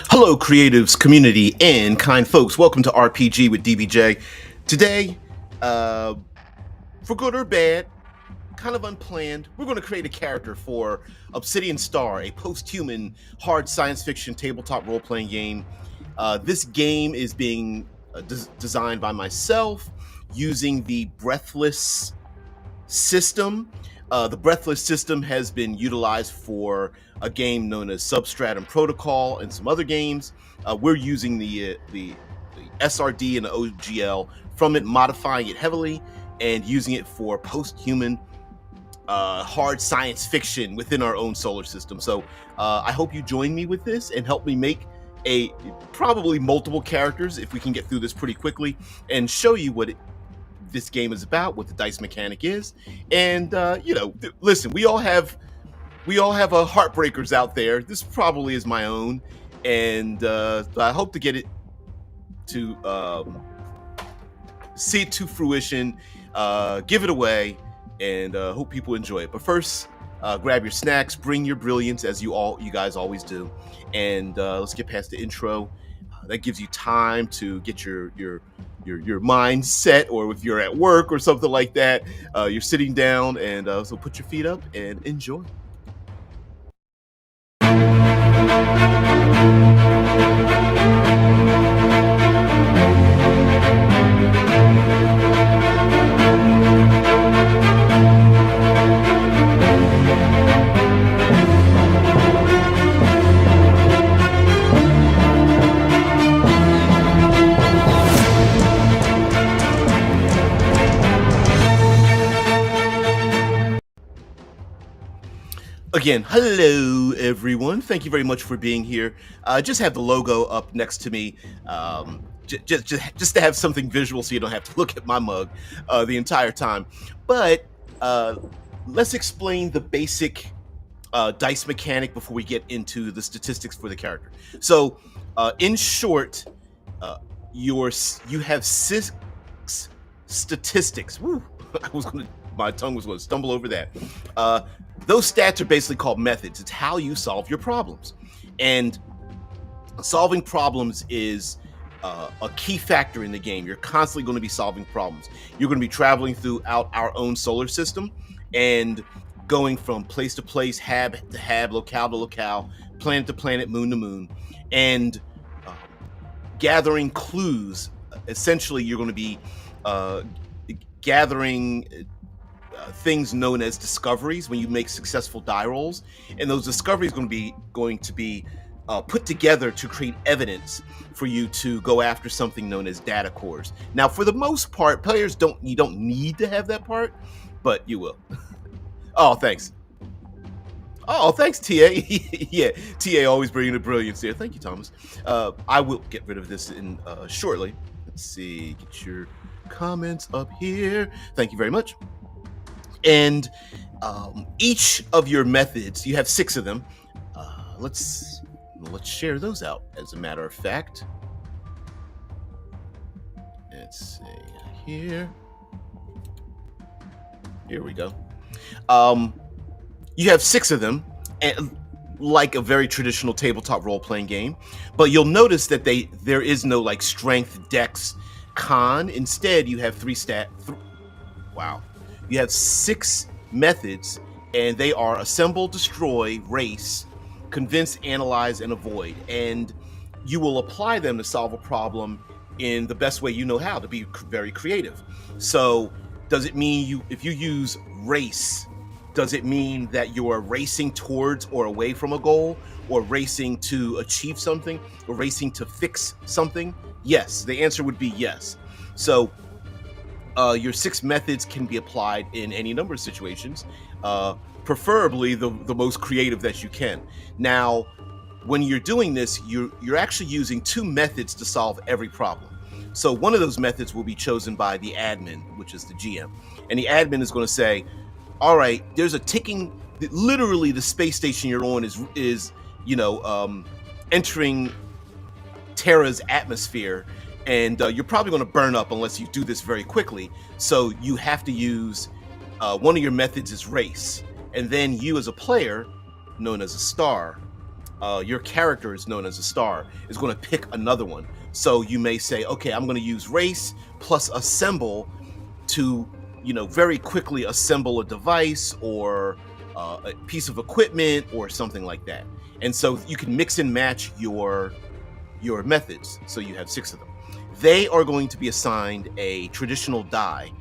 Hello, creatives, community, and kind folks. Welcome to RPG with DBJ. Today, for good or bad, kind of unplanned, we're going to create a character for Obsidian Star, a post-human hard science fiction tabletop role-playing game. This game is being designed by myself using the Breathless system. The Breathless system has been utilized for a game known as Substratum Protocol and some other games. We're using the SRD and the OGL from it, modifying it heavily and using it for post-human hard science fiction within our own solar system. So I hope you join me with this and help me make probably multiple characters if we can get through this pretty quickly and show you what this game is about, what the dice mechanic is. And listen, we all have heartbreakers out there. This probably is my own, and I hope to get it to see it to fruition, give it away, and hope people enjoy it. But first, grab your snacks, bring your brilliance, as you guys always do, and let's get past the intro. That gives you time to get your mind set, or if you're at work or something like that, you're sitting down, and so put your feet up and enjoy. Again, hello everyone. Thank you very much for being here. Just have the logo up next to me, just to have something visual, so you don't have to look at my mug the entire time. But let's explain the basic dice mechanic before we get into the statistics for the character. So, in short, you have 6 statistics. Woo! My tongue was going to stumble over that. Those stats are basically called methods. It's how you solve your problems. And solving problems is a key factor in the game. You're constantly going to be solving problems. You're going to be traveling throughout our own solar system and going from place to place, hab to hab, locale to locale, planet to planet, moon to moon, and gathering clues. Essentially, you're going to be gathering things known as discoveries when you make successful die rolls, and those discoveries are going to be put together to create evidence for you to go after something known as data cores. Now, for the most part, players don't need to have that part, but you will. Oh, thanks. Oh, thanks, TA. Yeah, TA always bringing the brilliance there. Thank you, Thomas. I will get rid of this in shortly. Let's see, get your comments up here. Thank you very much. And each of your methods, you have 6 of them. Let's share those out. As a matter of fact, let's see here. Here we go. You have 6 of them, and like a very traditional tabletop role-playing game. But you'll notice that there is no like strength, dex, con. Instead, you have 3 wow. You have 6 methods, and they are assemble, destroy, race, convince, analyze, and avoid. And you will apply them to solve a problem in the best way you know how, to be very creative. So does it mean if you use race, does it mean that you are racing towards or away from a goal, or racing to achieve something, or racing to fix something? Yes, the answer would be yes. So your 6 methods can be applied in any number of situations, preferably the most creative that you can. Now, when you're doing this, you're actually using 2 methods to solve every problem. So one of those methods will be chosen by the admin, which is the GM. And the admin is going to say, all right, there's a ticking, literally the space station you're on is entering Terra's atmosphere, and you're probably going to burn up unless you do this very quickly. So you have to use one of your methods is race, and then you as a player, known as a star, your character is known as a star, is going to pick another one. So you may say, okay, I'm going to use race plus assemble to, very quickly assemble a device or a piece of equipment or something like that. And so you can mix and match your methods. So you have 6 of them. They are going to be assigned a traditional die,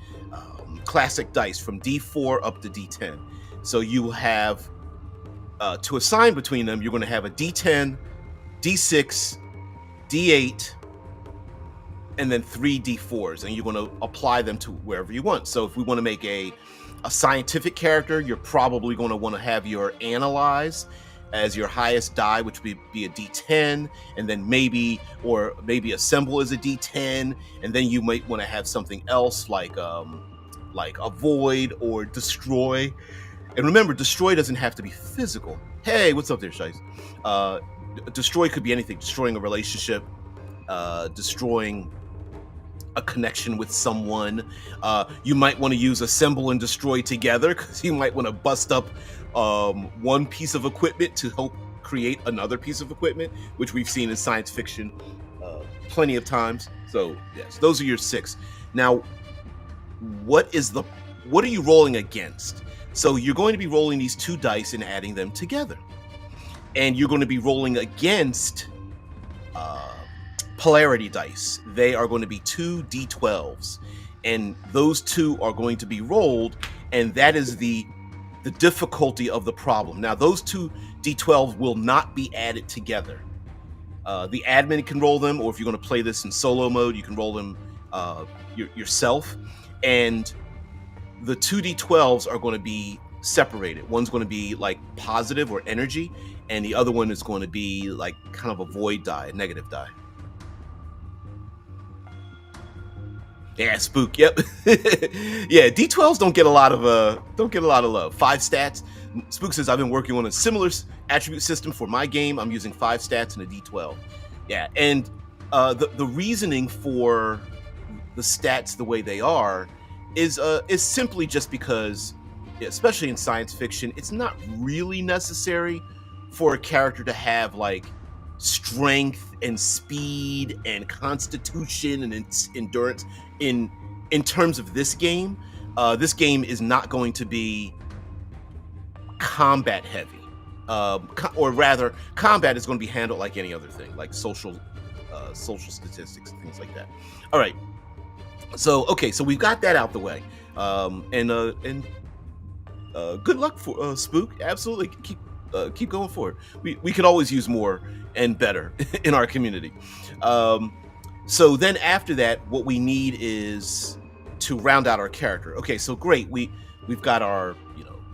classic dice from D4 up to D10. So you will have, to assign between them, you're going to have a D10, D6, D8, and then 3 D4s, and you're going to apply them to wherever you want. So if we want to make a scientific character, you're probably going to want to have your analyze as your highest die, which would be a D10, and then maybe assemble as a D10, and then you might want to have something else like avoid or destroy. And remember, destroy doesn't have to be physical. Hey, what's up there, Shice? Destroy could be anything. Destroying a relationship, destroying a connection with someone. You might want to use assemble and destroy together, because you might want to bust up one piece of equipment to help create another piece of equipment, which we've seen in science fiction plenty of times. So yes, those are your 6. Now, what are you rolling against? So you're going to be rolling these 2 dice and adding them together, and you're going to be rolling against polarity dice. They are going to be 2 D12s, and those 2 are going to be rolled, and that is the difficulty of the problem. Now, those 2 D12s will not be added together. The admin can roll them, or if you're going to play this in solo mode, you can roll them yourself. And the 2 D12s are going to be separated. One's going to be like positive or energy, and the other one is going to be like kind of a void die, a negative die. Yeah, spook. Yep. Yeah, D12s don't get a lot of love. 5 stats. Spook says, I've been working on a similar attribute system for my game. I'm using 5 stats and a D12. Yeah, and the reasoning for the stats the way they are is simply just because, especially in science fiction, it's not really necessary for a character to have like strength and speed and constitution and endurance in terms of this game. This game is not going to be combat heavy, or rather combat is going to be handled like any other thing, like social statistics and things like that. All right, so okay, so we've got that out the way, and good luck for Spook. Absolutely, keep going forward. We could always use more and better in our community. So then after that, what we need is to round out our character. Okay, so great. We've got our,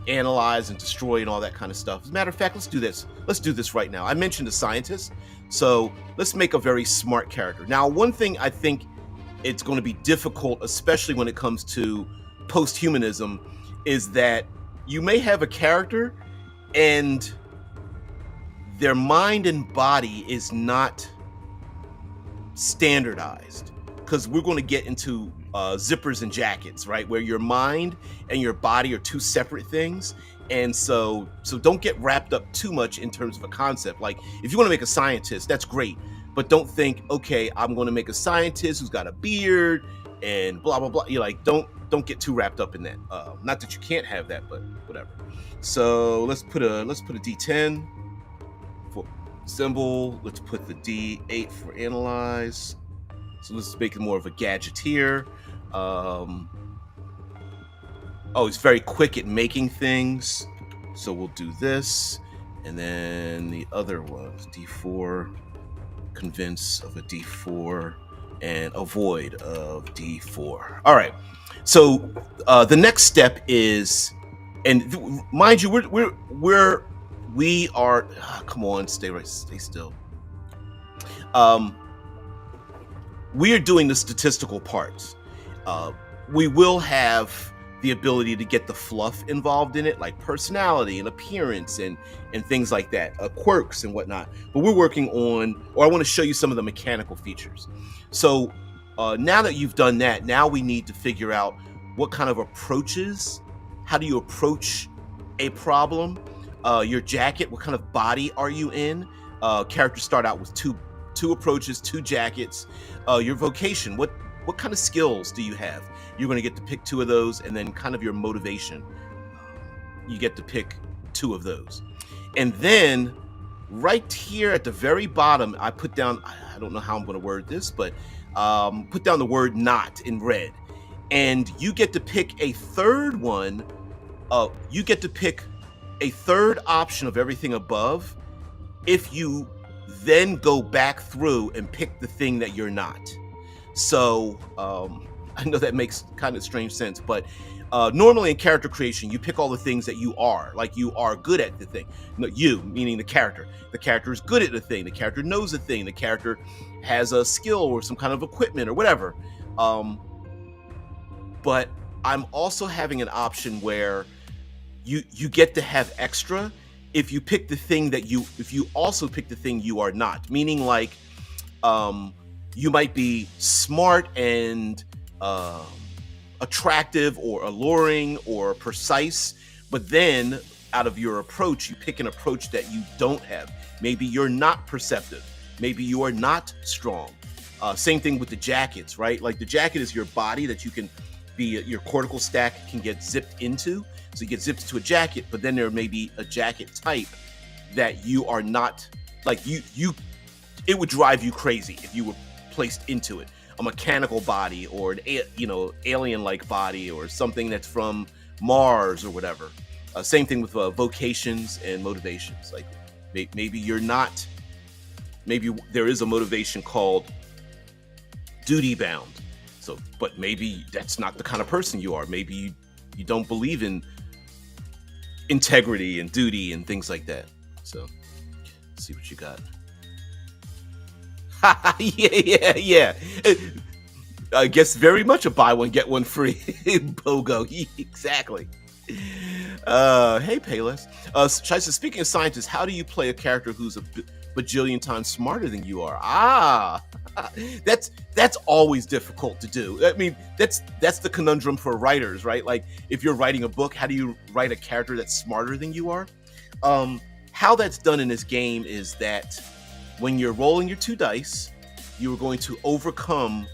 analyze and destroy and all that kind of stuff. As a matter of fact, let's do this. Let's do this right now. I mentioned a scientist, so let's make a very smart character. Now, one thing I think it's going to be difficult, especially when it comes to posthumanism, is that you may have a character and their mind and body is not standardized, because we're going to get into zippers and jackets, right, where your mind and your body are 2 separate things. And so don't get wrapped up too much in terms of a concept. Like, if you want to make a scientist, that's great, but don't think, okay, I'm going to make a scientist who's got a beard and blah blah blah. You're like, don't get too wrapped up in that. Not that you can't have that, but whatever. So let's put a D10 for symbol. Let's put the D8 for analyze. So let's make it more of a gadgeteer. Oh, he's very quick at making things. So we'll do this. And then the other one, D4, convince of a D4, and avoid of D4. All right. So the next step is, and mind you, we are. Come on, stay still. We are doing the statistical parts. We will have the ability to get the fluff involved in it, like personality and appearance and things like that, quirks and whatnot. But we're working on, or I want to show you some of the mechanical features. So now that you've done that, now we need to figure out what kind of approaches, how do you approach a problem? Your jacket, what kind of body are you in? Characters start out with two approaches, two jackets. Your vocation, what kind of skills do you have? You're going to get to pick two of those, and then kind of your motivation. You get to pick two of those. And then right here at the very bottom, I put down, I don't know how I'm going to word this, but put down the word not in red. And you get to pick a third one. You get to pick a third option of everything above if you then go back through and pick the thing that you're not. So I know that makes kind of strange sense, but normally in character creation, you pick all the things that you are, like you are good at the thing. No, you, meaning the character. The character is good at the thing. The character knows the thing. The character has a skill or some kind of equipment or whatever. But I'm also having an option where you get to have extra if you pick the thing that if you also pick the thing you are not, meaning like you might be smart and attractive or alluring or precise, but then out of your approach, you pick an approach that you don't have. Maybe you're not perceptive. Maybe you are not strong. Same thing with the jackets, right? Like the jacket is your body that you can be, your cortical stack can get zipped into. So you get zipped into a jacket, but then there may be a jacket type that you are not, like it would drive you crazy if you were placed into it. A mechanical body or an alien-like body or something that's from Mars or whatever. Same thing with vocations and motivations. Like maybe you're not, maybe there is a motivation called duty bound. So, but maybe that's not the kind of person you are. Maybe you don't believe in integrity and duty and things like that. So, let's see what you got. yeah. I guess very much a buy one get one free BOGO. Exactly. Hey Payless. Shaisa, speaking of scientists, how do you play a character who's a bajillion times smarter than you are? That's always difficult to do. I mean, that's the conundrum for writers, right? Like if you're writing a book, how do you write a character that's smarter than you are? How that's done in this game is that when you're rolling your two dice, you are going to overcome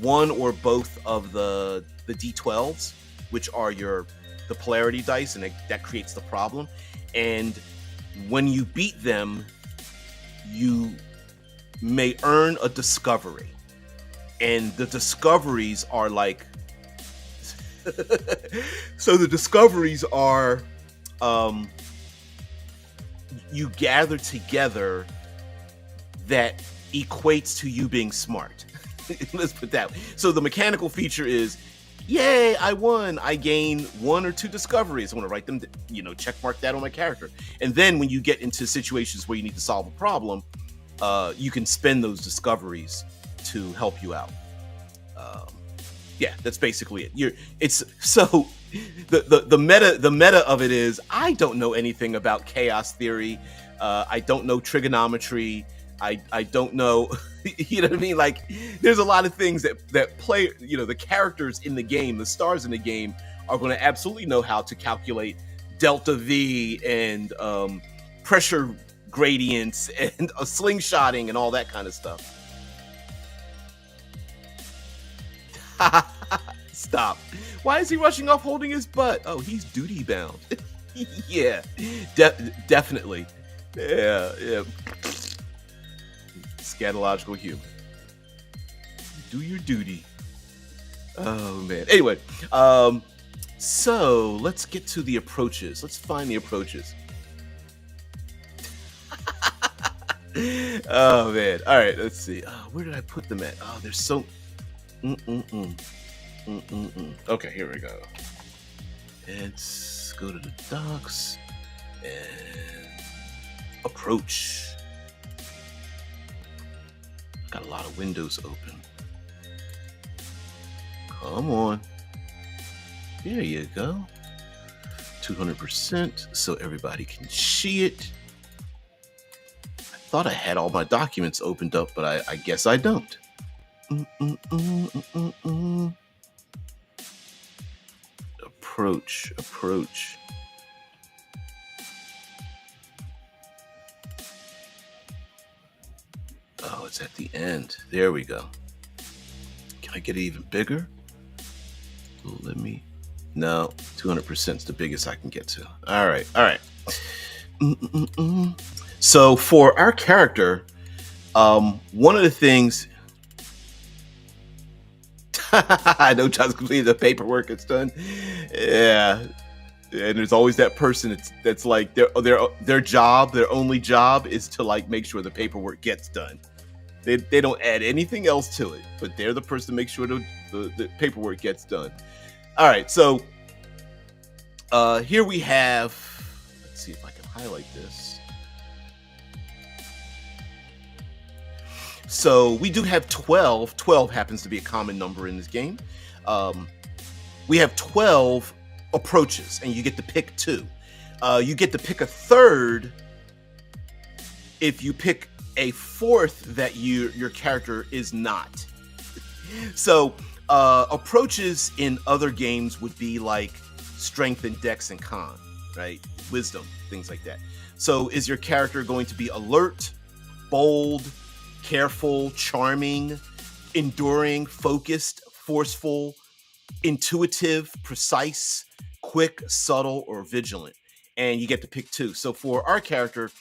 one or both of the D12s, which are the polarity dice, and that creates the problem. And when you beat them, you may earn a discovery, and the discoveries are like so the discoveries are you gather together that equates to you being smart. Let's put that way. So the mechanical feature is, yay, I won. I gain one or two discoveries. I want to write them, check mark that on my character. And then when you get into situations where you need to solve a problem, you can spend those discoveries to help you out. Yeah, that's basically it. It's so the meta of it is, I don't know anything about chaos theory. I don't know trigonometry. I don't know, you know what I mean? Like, there's a lot of things that play, the characters in the game, the stars in the game are going to absolutely know how to calculate delta V and pressure gradients and slingshotting and all that kind of stuff. Stop. Why is he rushing off holding his butt? Oh, he's duty bound. Yeah, definitely. Yeah. Scatological humor. Do your duty. Oh man. Anyway, so let's get to the approaches. Let's find the approaches. Oh man. All right, let's see. Where did I put them at? Oh, there's so Okay, here we go. Let's go to the docs and approach. Got a lot of windows open. Come on. There you go. 200% so everybody can see it. I thought I had all my documents opened up, but I guess I don't. Approach. Oh, it's at the end. There we go. Can I get it even bigger? Let me. No, 200% is the biggest I can get to. All right. So for our character, one of the things. I know John's completed the paperwork. It's done. Yeah, and there's always that person that's like their job, their only job is to like make sure the paperwork gets done. They don't add anything else to it, but they're the person to make sure the paperwork gets done. All right, so here we have. Let's see if I can highlight this. So we do have 12. 12 happens to be a common number in this game. We have 12 approaches, and you get to pick 2. You get to pick a third if you pick a fourth that your character is not. So approaches in other games would be like strength and dex and con, right? Wisdom, things like that. So is your character going to be alert, bold, careful, charming, enduring, focused, forceful, intuitive, precise, quick, subtle, or vigilant? And you get to pick 2. So for our character,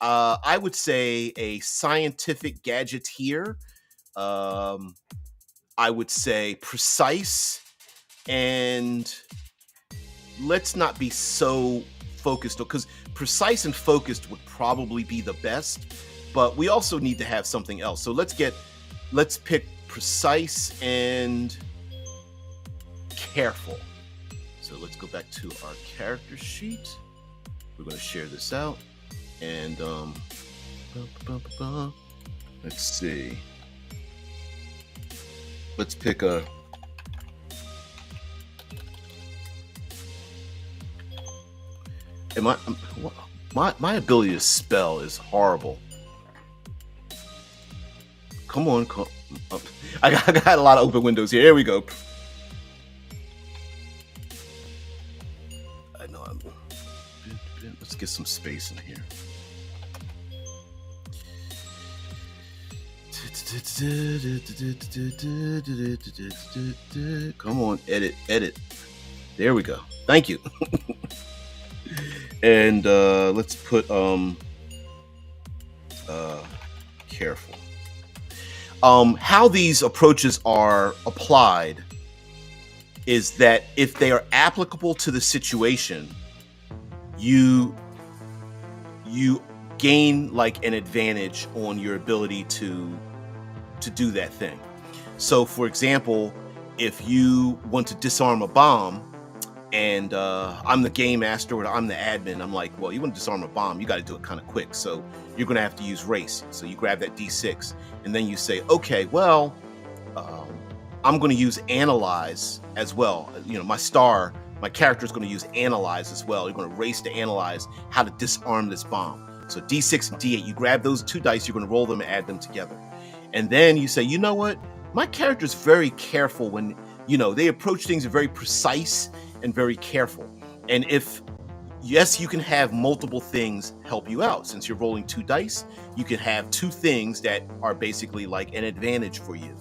I would say a scientific gadgeteer. I would say precise, and let's not be so focused, because precise and focused would probably be the best, but we also need to have something else. So let's pick precise and careful. So let's go back to our character sheet. We're going to share this out, and let's see. Let's pick a. My ability to spell is horrible. Come on, I got a lot of open windows here. Here we go. I know let's get some space in here. Come on, edit. There we go. Thank you. And let's put careful. How these approaches are applied is that if they are applicable to the situation, you gain like an advantage on your ability to do that thing. So for example, if you want to disarm a bomb, and I'm the game master or I'm the admin, I'm like, well, you want to disarm a bomb, you got to do it kind of quick. So you're going to have to use race. So you grab that D6, and then you say, okay, well, I'm going to use analyze as well. You know, my character is going to use analyze as well. You're going to race to analyze how to disarm this bomb. So D6 and D8, you grab those 2 dice, you're going to roll them and add them together. And then you say, you know what? My character's very careful when, they approach things very precise and very careful. And yes, you can have multiple things help you out. Since you're rolling 2 dice, you can have 2 things that are basically like an advantage for you.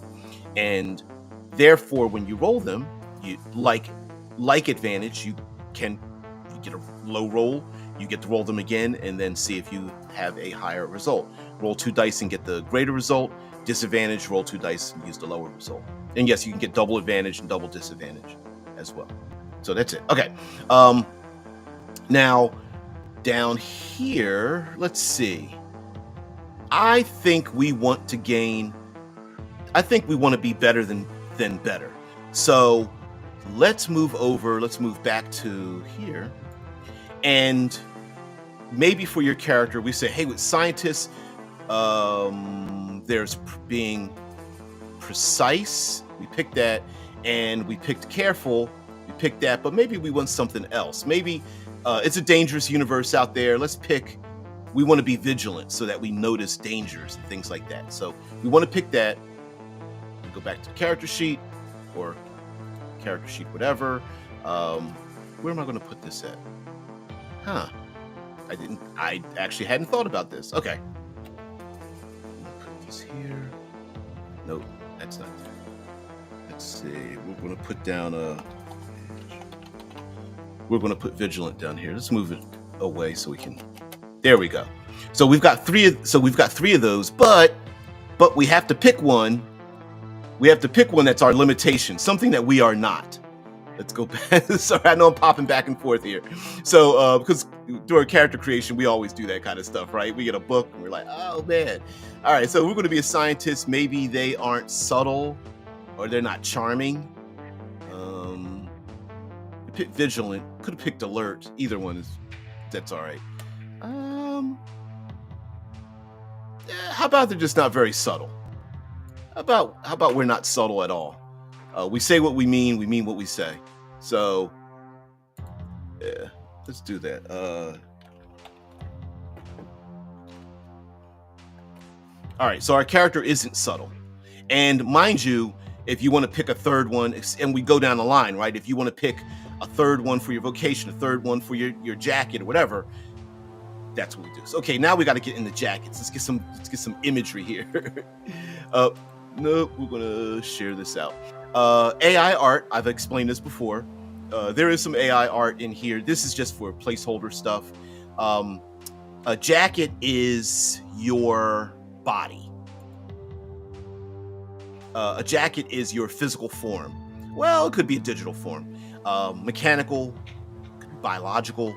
And therefore, when you roll them, you like advantage, you get a low roll, you get to roll them again and then see if you have a higher result. Roll 2 dice and get the greater result. Disadvantage, roll 2 dice and use the lower result. And yes, you can get double advantage and double disadvantage as well. So that's it. Okay. Now down here, let's see. I think we want to be better than better. So let's move back to here. And maybe for your character, we say, hey, with scientists, there's being precise. We picked that, and we picked careful. We picked that, but maybe we want something else. Maybe it's a dangerous universe out there. We want to be vigilant so that we notice dangers and things like that. So we want to pick that. We go back to the character sheet or character sheet, whatever. Where am I going to put this at? I actually hadn't thought about this. Okay. Put It's here. Nope, that's not there. Let's see. We're going to put down we're going to put vigilant down here. Let's move it away so we can. There we go. So we've got three of those, but we have to pick one. We have to pick one that's our limitation, something that we are not. Let's go back. Sorry, I know I'm popping back and forth here. So because during character creation, we always do that kind of stuff, right? We get a book and we're like, oh man. All right, so we're going to be a scientist. Maybe they aren't subtle or they're not charming. Pick vigilant. Could have picked alert. Either one is. That's all right. How about they're just not very subtle? How about we're not subtle at all? We say what we mean what we say. So, yeah, let's do that. All right, so our character isn't subtle. And mind you, if you want to pick a third one, and we go down the line, right? If you want to pick a third one for your vocation, a third one for your jacket or whatever, that's what we do. So, okay, now we got to get in the jackets. Let's get some imagery here. Nope, we're gonna share this out. AI art, I've explained this before. There is some AI art in here. This is just for placeholder stuff. A jacket is your body. A jacket is your physical form. Well, it could be a digital form. Mechanical, biological,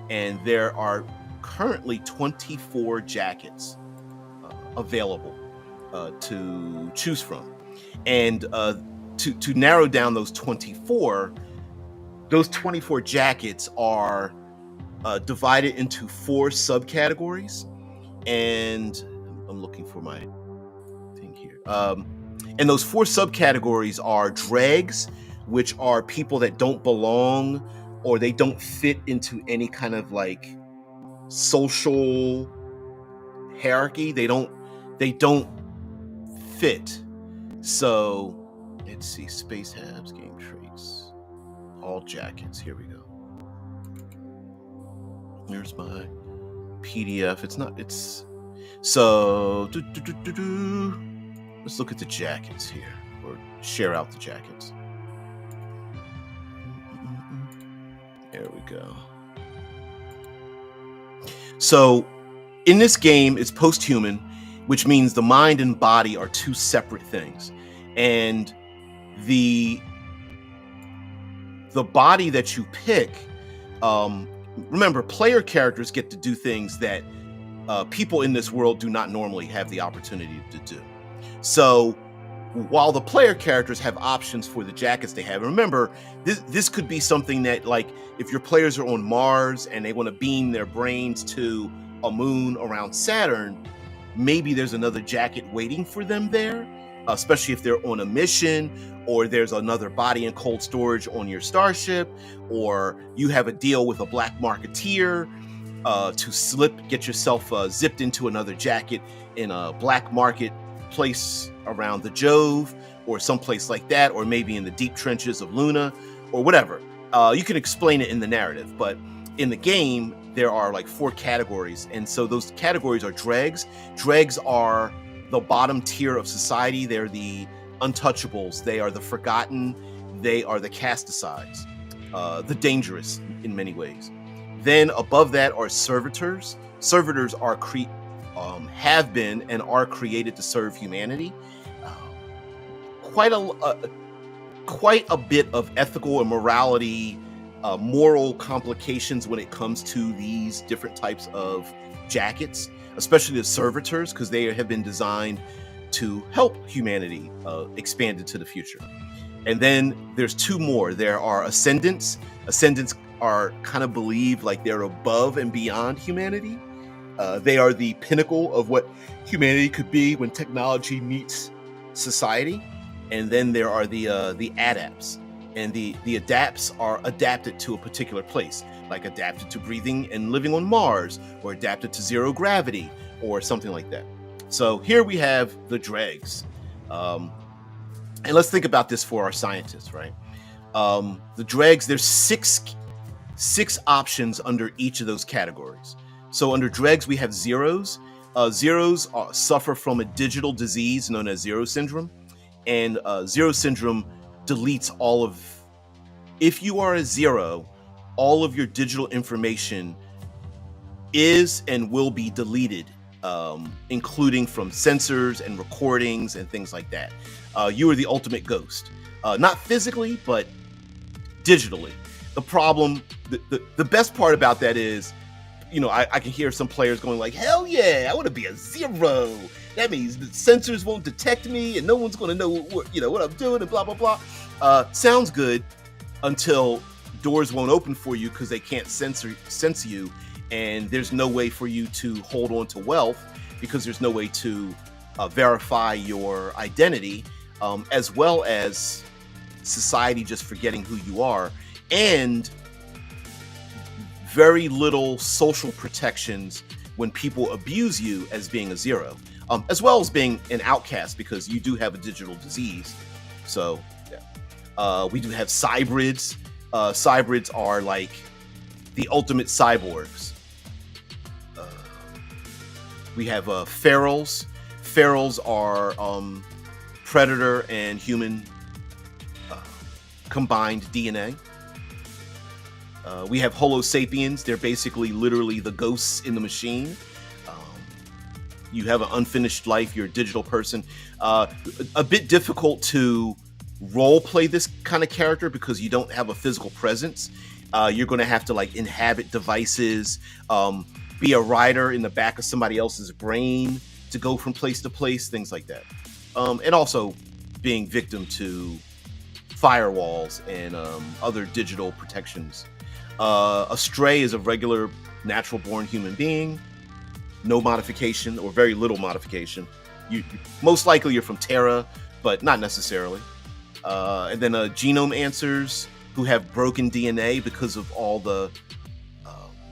and there are currently 24 jackets available to choose from. And to narrow down those 24 jackets are divided into 4 subcategories. And I'm looking for my thing here. And those 4 subcategories are dregs, which are people that don't belong or they don't fit into any kind of like social hierarchy. They don't fit. So let's see, space habs, game traits, all jackets. Here we go. Here's my PDF. So let's look at the jackets here, or share out the jackets. There we go. So in this game, it's posthuman, which means the mind and body are 2 separate things. And the body that you pick, remember, player characters get to do things that people in this world do not normally have the opportunity to do. So while the player characters have options for the jackets they have, remember, this could be something that, like, if your players are on Mars and they want to beam their brains to a moon around Saturn, maybe there's another jacket waiting for them there, especially if they're on a mission, or there's another body in cold storage on your starship, or you have a deal with a black marketeer to get yourself zipped into another jacket in a black market place around the Jove or someplace like that, or maybe in the deep trenches of Luna or whatever. You can explain it in the narrative, but in the game, there are like 4 categories. And so those categories are dregs. Dregs are the bottom tier of society. They're the untouchables. They are the forgotten. They are the casticides, the dangerous in many ways. Then above that are servitors. Servitors are have been and are created to serve humanity. Quite a bit of ethical and morality, moral complications when it comes to these different types of jackets, especially the servitors, because they have been designed to help humanity expand into the future. And then there's 2 more. There are ascendants. Ascendants are kind of believed like they're above and beyond humanity. They are the pinnacle of what humanity could be when technology meets society. And then there are the adapts. And the adapts are adapted to a particular place, like adapted to breathing and living on Mars, or adapted to zero gravity, or something like that. So here we have the dregs. And let's think about this for our scientists, right? The dregs, there's six options under each of those categories. So under dregs, we have zeros. Zeros suffer from a digital disease known as zero syndrome, and zero syndrome deletes all of. If you are a zero, all of your digital information is and will be deleted, including from sensors and recordings and things like that. You are the ultimate ghost, not physically, but digitally. The problem, the best part about that is, I can hear some players going like, hell yeah, I want to be a zero. That means the sensors won't detect me and no one's going to know what I'm doing and blah, blah, blah. Sounds good until doors won't open for you because they can't sense you. And there's no way for you to hold on to wealth because there's no way to verify your identity, as well as society just forgetting who you are, and very little social protections when people abuse you as being a zero, as well as being an outcast because you do have a digital disease. So yeah. We do have cybrids. Cybrids are like the ultimate cyborgs. We have ferals. Ferals are predator and human combined DNA. We have Homo sapiens. They're basically literally the ghosts in the machine. You have an unfinished life. You're a digital person. A bit difficult to role play this kind of character because you don't have a physical presence. You're going to have to like inhabit devices, be a rider in the back of somebody else's brain to go from place to place, things like that. And also being victim to firewalls and other digital protections. A stray is a regular natural born human being, no modification or very little modification. You most likely you're from Terra, but not necessarily. And then genome answers who have broken DNA because of all the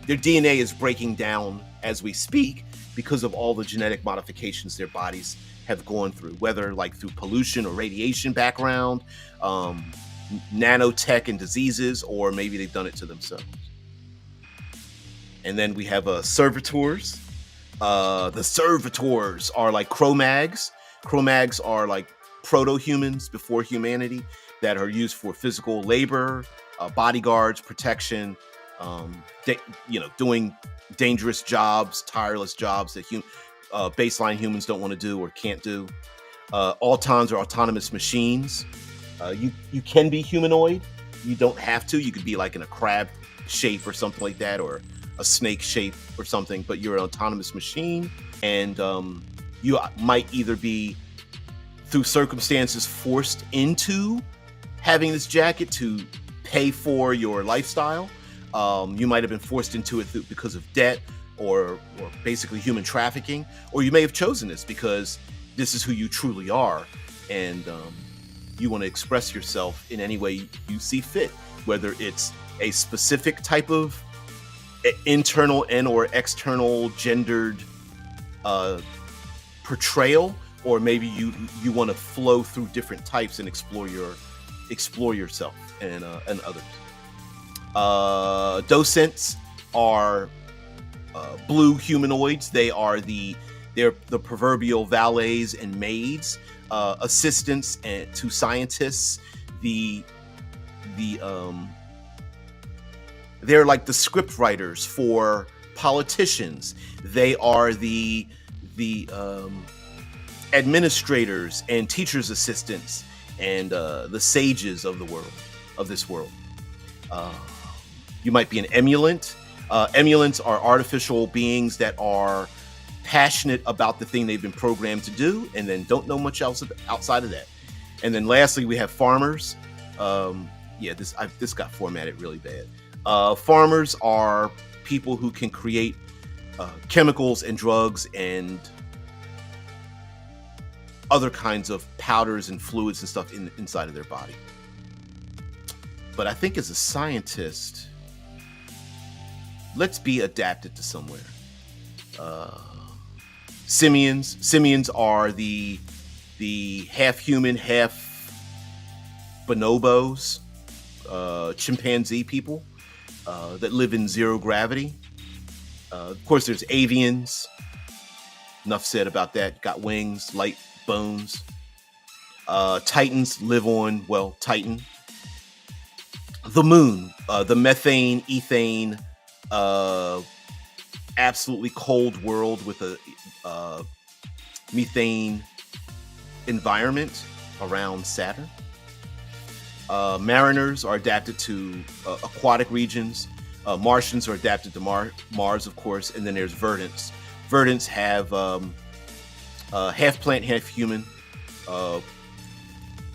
their DNA is breaking down as we speak because of all the genetic modifications their bodies have gone through, whether like through pollution or radiation background, nanotech and diseases, or maybe they've done it to themselves. And then we have servitors. The servitors are like Cro-Mags. Cro-Mags are like proto-humans before humanity that are used for physical labor, bodyguards, protection, doing dangerous jobs, tireless jobs that baseline humans don't want to do or can't do. Autons are autonomous machines. You can be humanoid. You don't have to. You could be like in a crab shape or something like that, or a snake shape or something, but you're an autonomous machine. And you might either be, through circumstances, forced into having this jacket to pay for your lifestyle. You might have been forced into it because of debt or basically human trafficking, or you may have chosen this because this is who you truly are, and you want to express yourself in any way you see fit, whether it's a specific type of internal and or external gendered portrayal, or maybe you want to flow through different types and explore yourself and others. Docents are blue humanoids. They're the proverbial valets and maids, assistants to scientists. They're like the script writers for politicians. They are the administrators and teachers' assistants and the sages of this world. You might be an emulant. Emulants are artificial beings that are passionate about the thing they've been programmed to do and then don't know much else outside of that. And then lastly, we have farmers. This got formatted really bad. Farmers are people who can create chemicals and drugs and other kinds of powders and fluids and stuff inside of their body. But I think as a scientist, let's be adapted to somewhere. Simians are the half human, half bonobos, chimpanzee people that live in zero gravity. Of course, there's avians. Enough said about that. Got wings, light bones. Titans live on, well, Titan. The moon, the methane, ethane, absolutely cold world with a methane environment around Saturn. Mariners are adapted to aquatic regions. Martians are adapted to Mars, of course, and then there's verdants. Verdants have half plant, half human,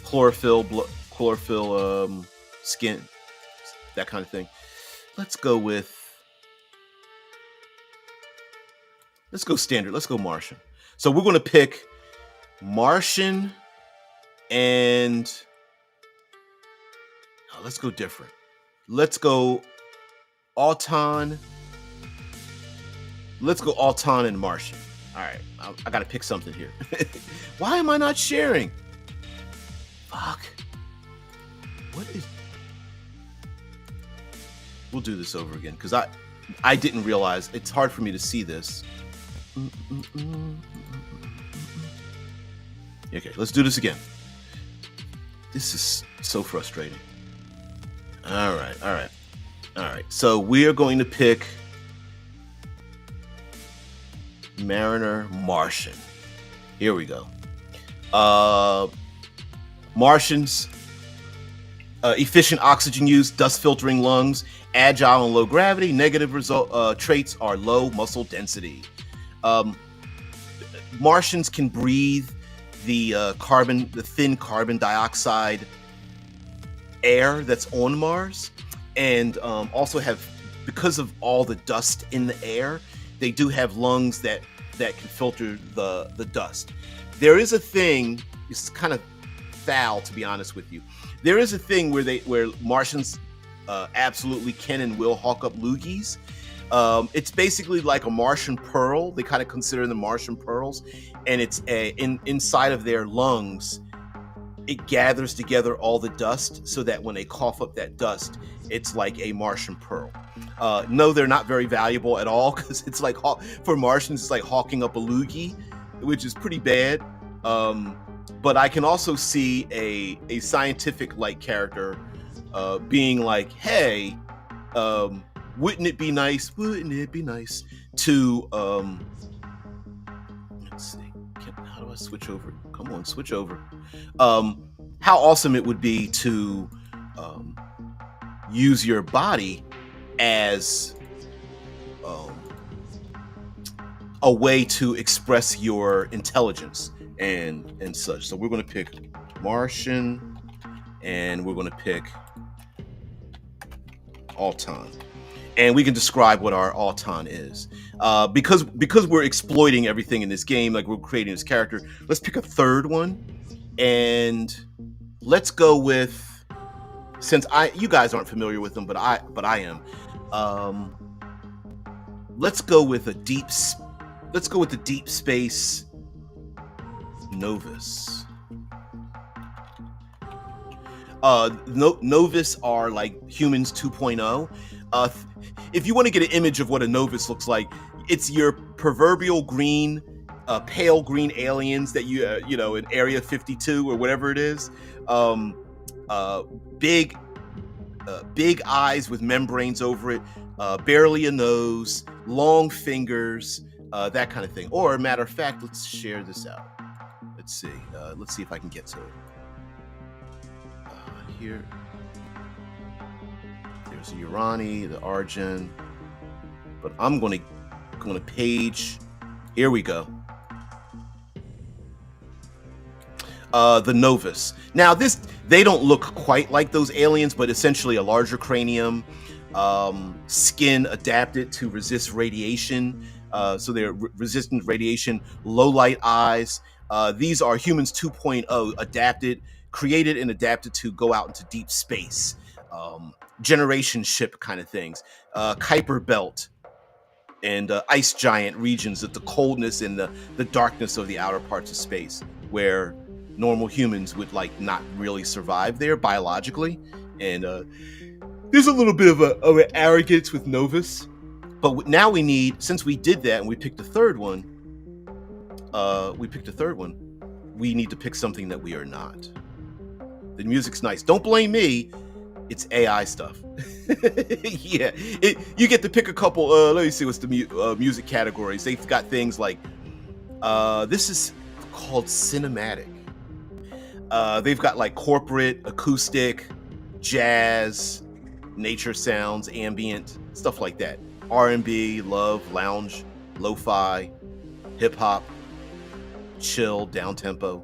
chlorophyll, skin, that kind of thing. Let's go standard. Let's go Martian. So we're going to pick Martian and let's go different. Let's go Auton. Let's go Auton and Martian. All right, I got to pick something here. Why am I not sharing? Fuck. What is... We'll do this over again because I didn't realize it's hard for me to see this. Okay, let's do this again. This is so frustrating. All right. So we are going to pick Mariner, Martian. Here we go. Martians, efficient oxygen use, dust filtering lungs, agile and low gravity. Negative traits are low muscle density. Martians can breathe the thin carbon dioxide air that's on Mars, and also have, because of all the dust in the air, they do have lungs that can filter the dust. There is a thing, it's kind of foul to be honest with you. There is a thing where Martians absolutely can and will hawk up loogies. It's basically like a Martian pearl. They kind of consider them Martian pearls, and it's inside of their lungs. It gathers together all the dust so that when they cough up that dust, it's like a Martian pearl. No, they're not very valuable at all because it's like, for Martians, it's like hawking up a loogie, which is pretty bad. But I can also see a scientific-like character being like, hey, wouldn't it be nice to, let's see, how do I switch over? Come on, switch over. How awesome it would be to use your body as a way to express your intelligence and such. So we're going to pick Martian, and we're going to pick Auton, and we can describe what our Auton is. Because we're exploiting everything in this game, like we're creating this character, let's pick a third one, and let's go with, since you guys aren't familiar with them, but I am. Let's go with the deep space Novus. Novus are like humans 2.0. If you want to get an image of what a Novus looks like, it's your proverbial green, pale green aliens that you know, in Area 52 or whatever it is. Big eyes with membranes over it, barely a nose, long fingers, that kind of thing. Or, matter of fact, let's share this out. Let's see if I can get to it. Here, there's the Urani, the Argent, but I'm going to page. Here we go. The Novus. Now, they don't look quite like those aliens, but essentially a larger cranium, skin adapted to resist radiation, so they're resistant to radiation, low light eyes. These are humans 2.0, created and adapted to go out into deep space, generation ship kind of things, Kuiper belt, and ice giant regions of the coldness and the darkness of the outer parts of space, where normal humans would like not really survive there biologically. And there's a little bit of an arrogance with Novus, but now we need, since we did that and we picked the third one, we picked a third one. We need to pick something that we are not. The music's nice. Don't blame me. It's AI stuff. Yeah, you get to pick a couple. Let me see what's the music categories. They've got things like this is called cinematic. They've got like corporate, acoustic, jazz, nature sounds, ambient, stuff like that. R&B, love, lounge, lo-fi, hip hop, chill, down tempo.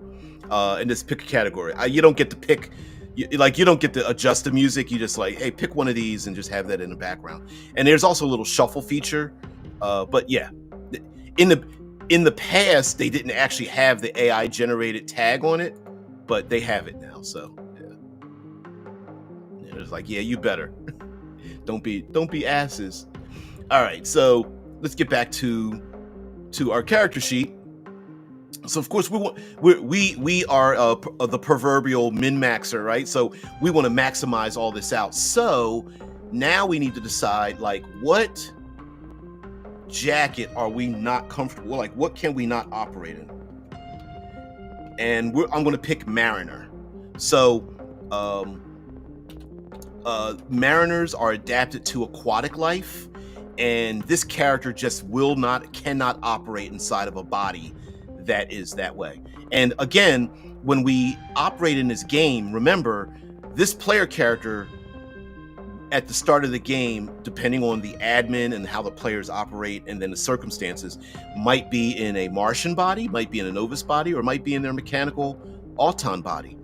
And just pick a category. You don't get to pick. You don't get to adjust the music. You just like, hey, pick one of these and just have that in the background. And there's also a little shuffle feature. But yeah, in the past they didn't actually have the AI generated tag on it, but they have it now. So yeah, it's like, yeah, you better don't be asses. All right, so let's get back to our character sheet. So of course we are the proverbial min-maxer, right? So we want to maximize all this out. So now we need to decide, like, what jacket are we not comfortable? Like, what can we not operate in? And I'm going to pick Mariner. So mariners are adapted to aquatic life, and this character just cannot operate inside of a body that is that way. And again, when we operate in this game, remember, this player character at the start of the game, depending on the admin and how the players operate and then the circumstances, might be in a Martian body, might be in a Novus body, or might be in their mechanical Auton body.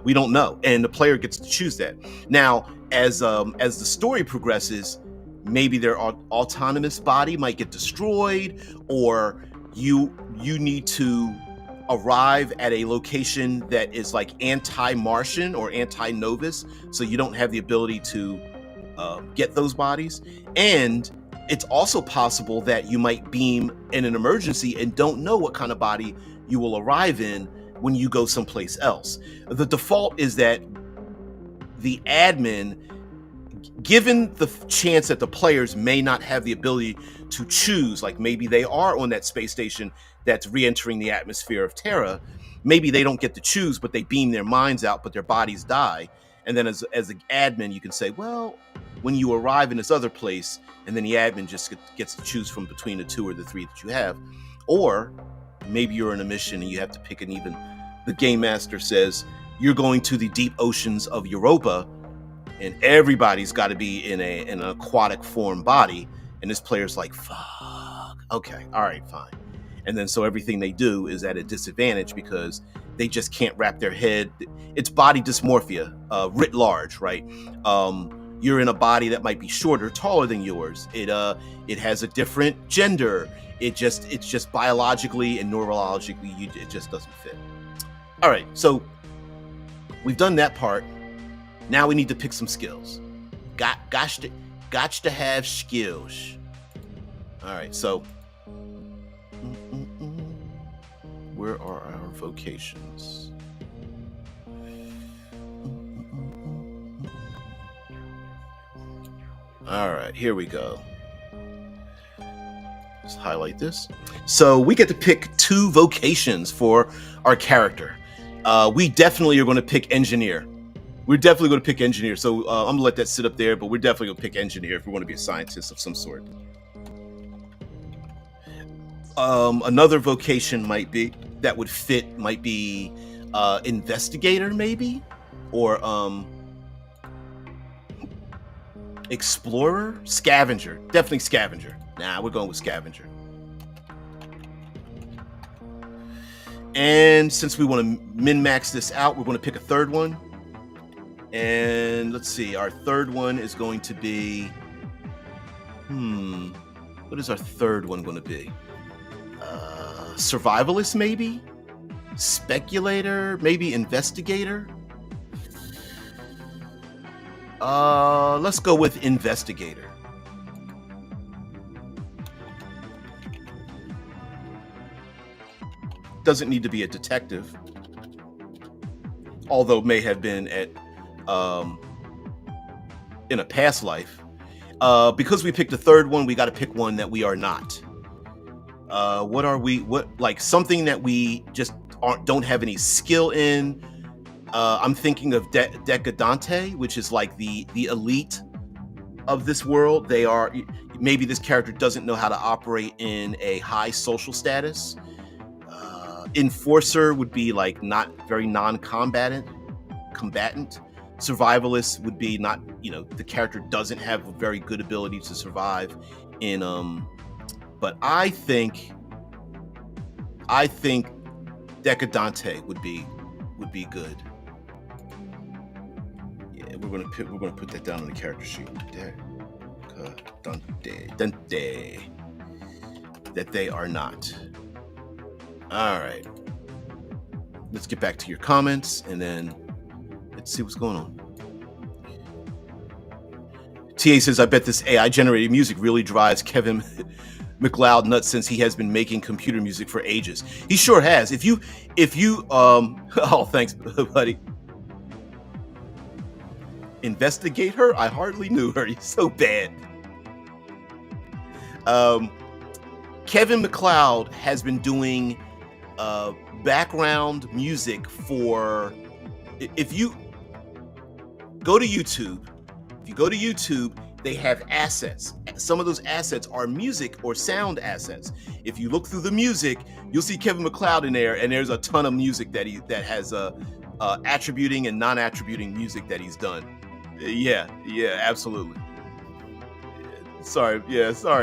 We don't know, and the player gets to choose that. Now, as the story progresses, maybe their autonomous body might get destroyed, or you need to arrive at a location that is like anti-Martian or anti-Novus, so you don't have the ability to get those bodies. And it's also possible that you might beam in an emergency and don't know what kind of body you will arrive in when you go someplace else. The default is that the admin, given the chance that the players may not have the ability to choose, like maybe they are on that space station that's re-entering the atmosphere of Terra, maybe they don't get to choose, but they beam their minds out, but their bodies die. And then as an admin, you can say, well, when you arrive in this other place, and then the admin just gets to choose from between the 2 or the 3 that you have. Or maybe you're on a mission and you have to pick the game master says, you're going to the deep oceans of Europa, and everybody's got to be in an aquatic form body. And this player's like, fuck, okay, all right, fine. And then so everything they do is at a disadvantage because they just can't wrap their head. It's body dysmorphia, writ large, right? You're in a body that might be shorter, taller than yours. It has a different gender. It's just biologically and neurologically, it just doesn't fit. All right, so we've done that part. Now we need to pick some skills. Got to have skills. All right, so where are our vocations? All right, here we go. Let's highlight this. So we get to pick 2 vocations for our character. We definitely are going to pick engineer. We're definitely going to pick engineer. So I'm going to let that sit up there, but we're definitely going to pick engineer if we want to be a scientist of some sort. Another vocation might be investigator, maybe, or explorer, scavenger. Definitely scavenger. Nah, we're going with scavenger. And since we want to min-max this out, we're going to pick a third one. And let's see, our third one is going to be, what is our third one going to be? Survivalist, maybe? Speculator, maybe investigator? Let's go with investigator. Doesn't need to be a detective, although may have been at in a past life. Because we picked a third one, we got to pick one that we are not. What are we? What like something that we just don't have any skill in? I'm thinking of Decadante, which is like the elite of this world. They are maybe this character doesn't know how to operate in a high social status. Enforcer would be like not very combatant. Survivalist would be not, the character doesn't have a very good ability to survive in but I think Decadante would be good. Yeah, we're gonna put that down on the character sheet. Decadante. That they are not. All right. Let's get back to your comments and then let's see what's going on. TA says, I bet this AI generated music really drives Kevin MacLeod nuts since he has been making computer music for ages. He sure has. If you oh, thanks, buddy. Investigate her? I hardly knew her. He's so bad. Kevin MacLeod has been doing background music for, if you go to YouTube, they have assets. Some of those assets are music or sound assets. If you look through the music, you'll see Kevin MacLeod in there, and there's a ton of music that has attributing and non-attributing music that he's done. Yeah, absolutely. Sorry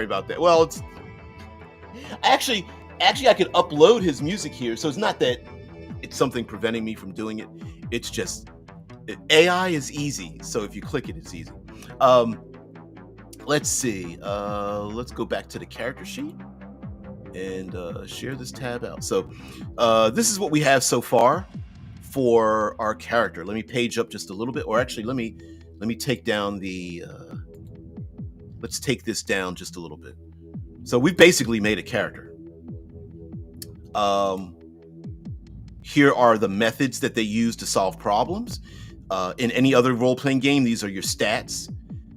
about that. Well, it's actually I could upload his music here, so it's not that it's something preventing me from doing it. It's just AI is easy, so if you click it, it's easy. Let's see. Let's go back to the character sheet and share this tab out. So this is what we have so far for our character. Let me page up just a little bit, or actually, let me take down the. Let's take this down just a little bit. So we've basically made a character. Here are the methods that they use to solve problems. In any other role-playing game, these are your stats.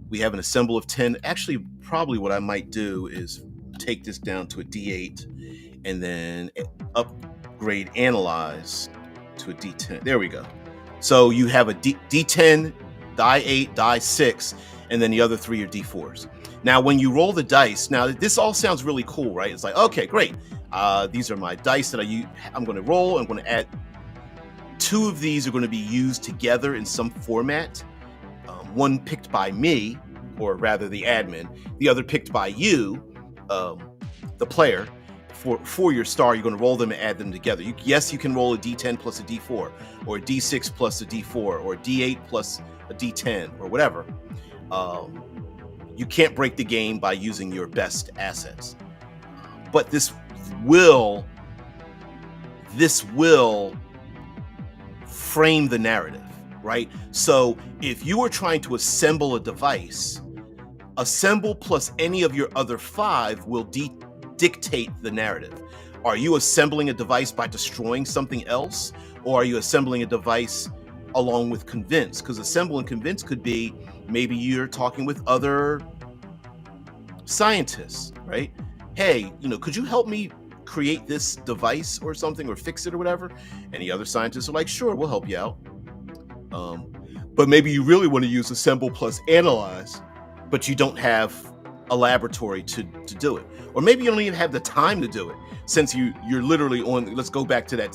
We have an assemble of 10. Actually, probably what I might do is take this down to a D8 and then upgrade analyze to a D10. There we go. So you have a D10, die 8, die 6, and then the other 3 are D4s. Now, when you roll the dice, now this all sounds really cool, right? It's like, okay, great. These are my dice that I'm going to roll. I'm going to add 2 of these are going to be used together in some format. One picked by me, or rather the admin. The other picked by you, the player. For your star, you're going to roll them and add them together. Yes, you can roll a D10 plus a D4, or a D6 plus a D4, or a D8 plus a D10, or whatever. You can't break the game by using your best assets. But this will frame the narrative, right? So if you are trying to assemble a device, assemble plus any of your other 5 will dictate the narrative. Are you assembling a device by destroying something else, or are you assembling a device along with convince? Because assemble and convince could be maybe you're talking with other scientists, right? Hey, could you help me create this device or something, or fix it or whatever? And the other scientists are like, sure, we'll help you out. But maybe you really want to use assemble plus analyze, but you don't have a laboratory to do it. Or maybe you don't even have the time to do it, since you're literally on, let's go back to that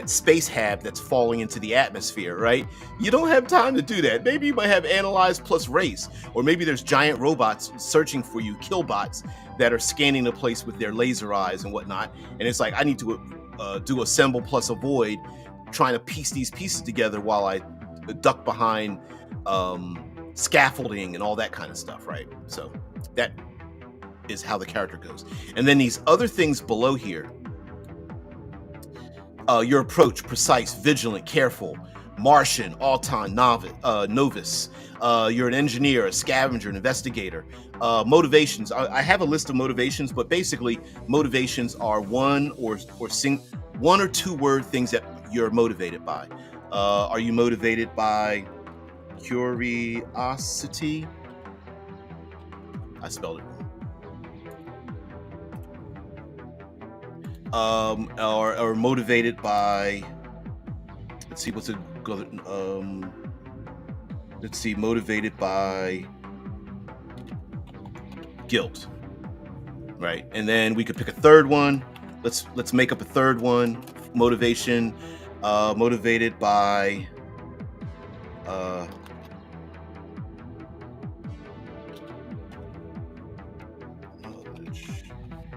space hab that's falling into the atmosphere, right? You don't have time to do that. Maybe you might have analyze plus race, or maybe there's giant robots searching for you, killbots, that are scanning the place with their laser eyes and whatnot. And it's like, I need to do assemble plus avoid, trying to piece these pieces together while I duck behind scaffolding and all that kind of stuff, right? So that is how the character goes. And then these other things below here, your approach: precise, vigilant, careful, Martian, Auton, novice. You're an engineer, a scavenger, an investigator. Motivations. I have a list of motivations, but basically motivations are one or 2 word things that you're motivated by. Are you motivated by curiosity? I spelled it wrong. or motivated by, let's see, what's it, let's see, motivated by guilt, right? And then we could pick a third one. Let's make up a third one. Motivation, motivated by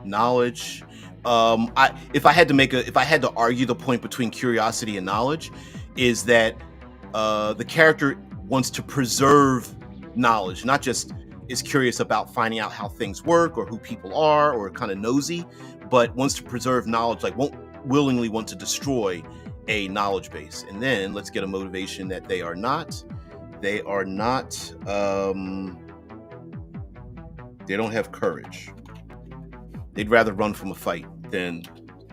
knowledge. If I had to argue the point between curiosity and knowledge, is that the character wants to preserve knowledge, not just is curious about finding out how things work or who people are or kind of nosy, but wants to preserve knowledge, like won't willingly want to destroy a knowledge base. And then let's get a motivation that they are not, they don't have courage. They'd rather run from a fight than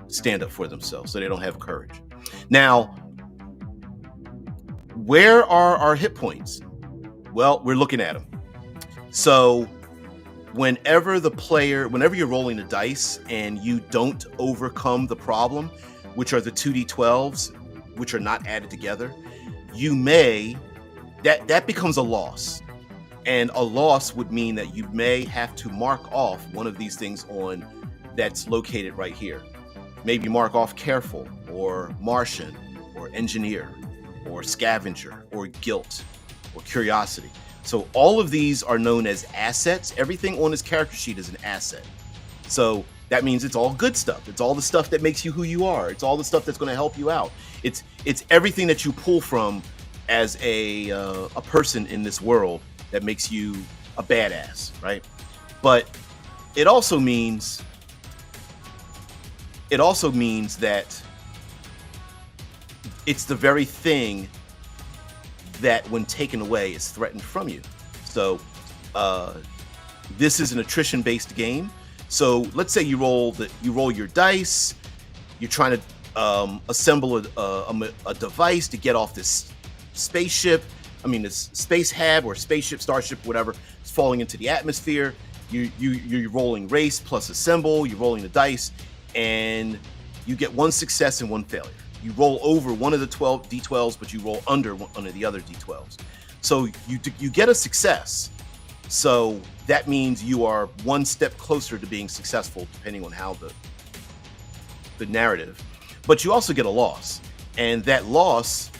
stand up for themselves, so they don't have courage. Now, where are our hit points? Well, we're looking at them. So whenever you're rolling the dice and you don't overcome the problem, which are the 2d12s, which are not added together, that becomes a loss. And a loss would mean that you may have to mark off one of these things on that's located right here. Maybe mark off careful, or Martian, or engineer, or scavenger, or guilt, or curiosity. So all of these are known as assets. Everything on this character sheet is an asset. So that means it's all good stuff. It's all the stuff that makes you who you are. It's all the stuff that's going to help you out. It's everything that you pull from as a person in this world that makes you a badass, right? But it also means that it's the very thing that, when taken away, is threatened from you. So this is an attrition-based game. So let's say you roll your dice. You're trying to assemble a device to get off this spaceship. This space hab or spaceship, starship, whatever. It's falling into the atmosphere. You're rolling race plus assemble. You're rolling the dice, and you get one success and one failure. You roll over one of the 12 d12s, but you roll under one of the other d12s. So you get a success. So that means you are one step closer to being successful, depending on how the narrative. But you also get a loss, and that loss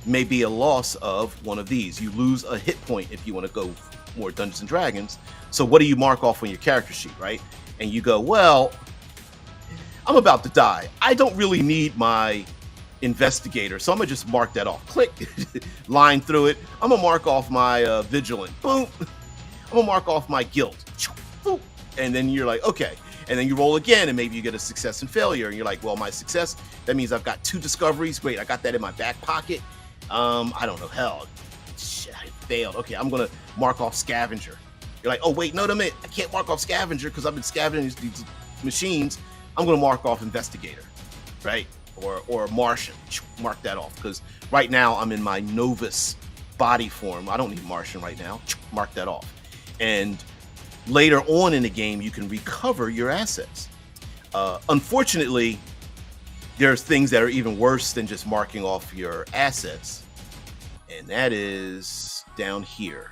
may be a loss of one of these. You lose a hit point if you want to go more Dungeons and Dragons. So what do you mark off on your character sheet, right? And you go, well, I'm about to die. I don't really need my investigator, so I'm gonna just mark that off. Click, line through it. I'm gonna mark off my vigilant. Boom. I'm gonna mark off my guilt. Boom. And then you're like, okay. And then you roll again, and maybe you get a success and failure. And you're like, well, my success, that means I've got 2 discoveries. Great, I got that in my back pocket. I don't know, hell, shit, I failed. Okay, I'm gonna mark off scavenger. You're like, oh wait, no, I can't mark off scavenger because I've been scavenging these machines. I'm gonna mark off investigator, right? Or Martian, mark that off, because right now I'm in my novice body form. I don't need Martian right now. Mark that off. And later on in the game, you can recover your assets. Unfortunately, there's things that are even worse than just marking off your assets, and that is down here.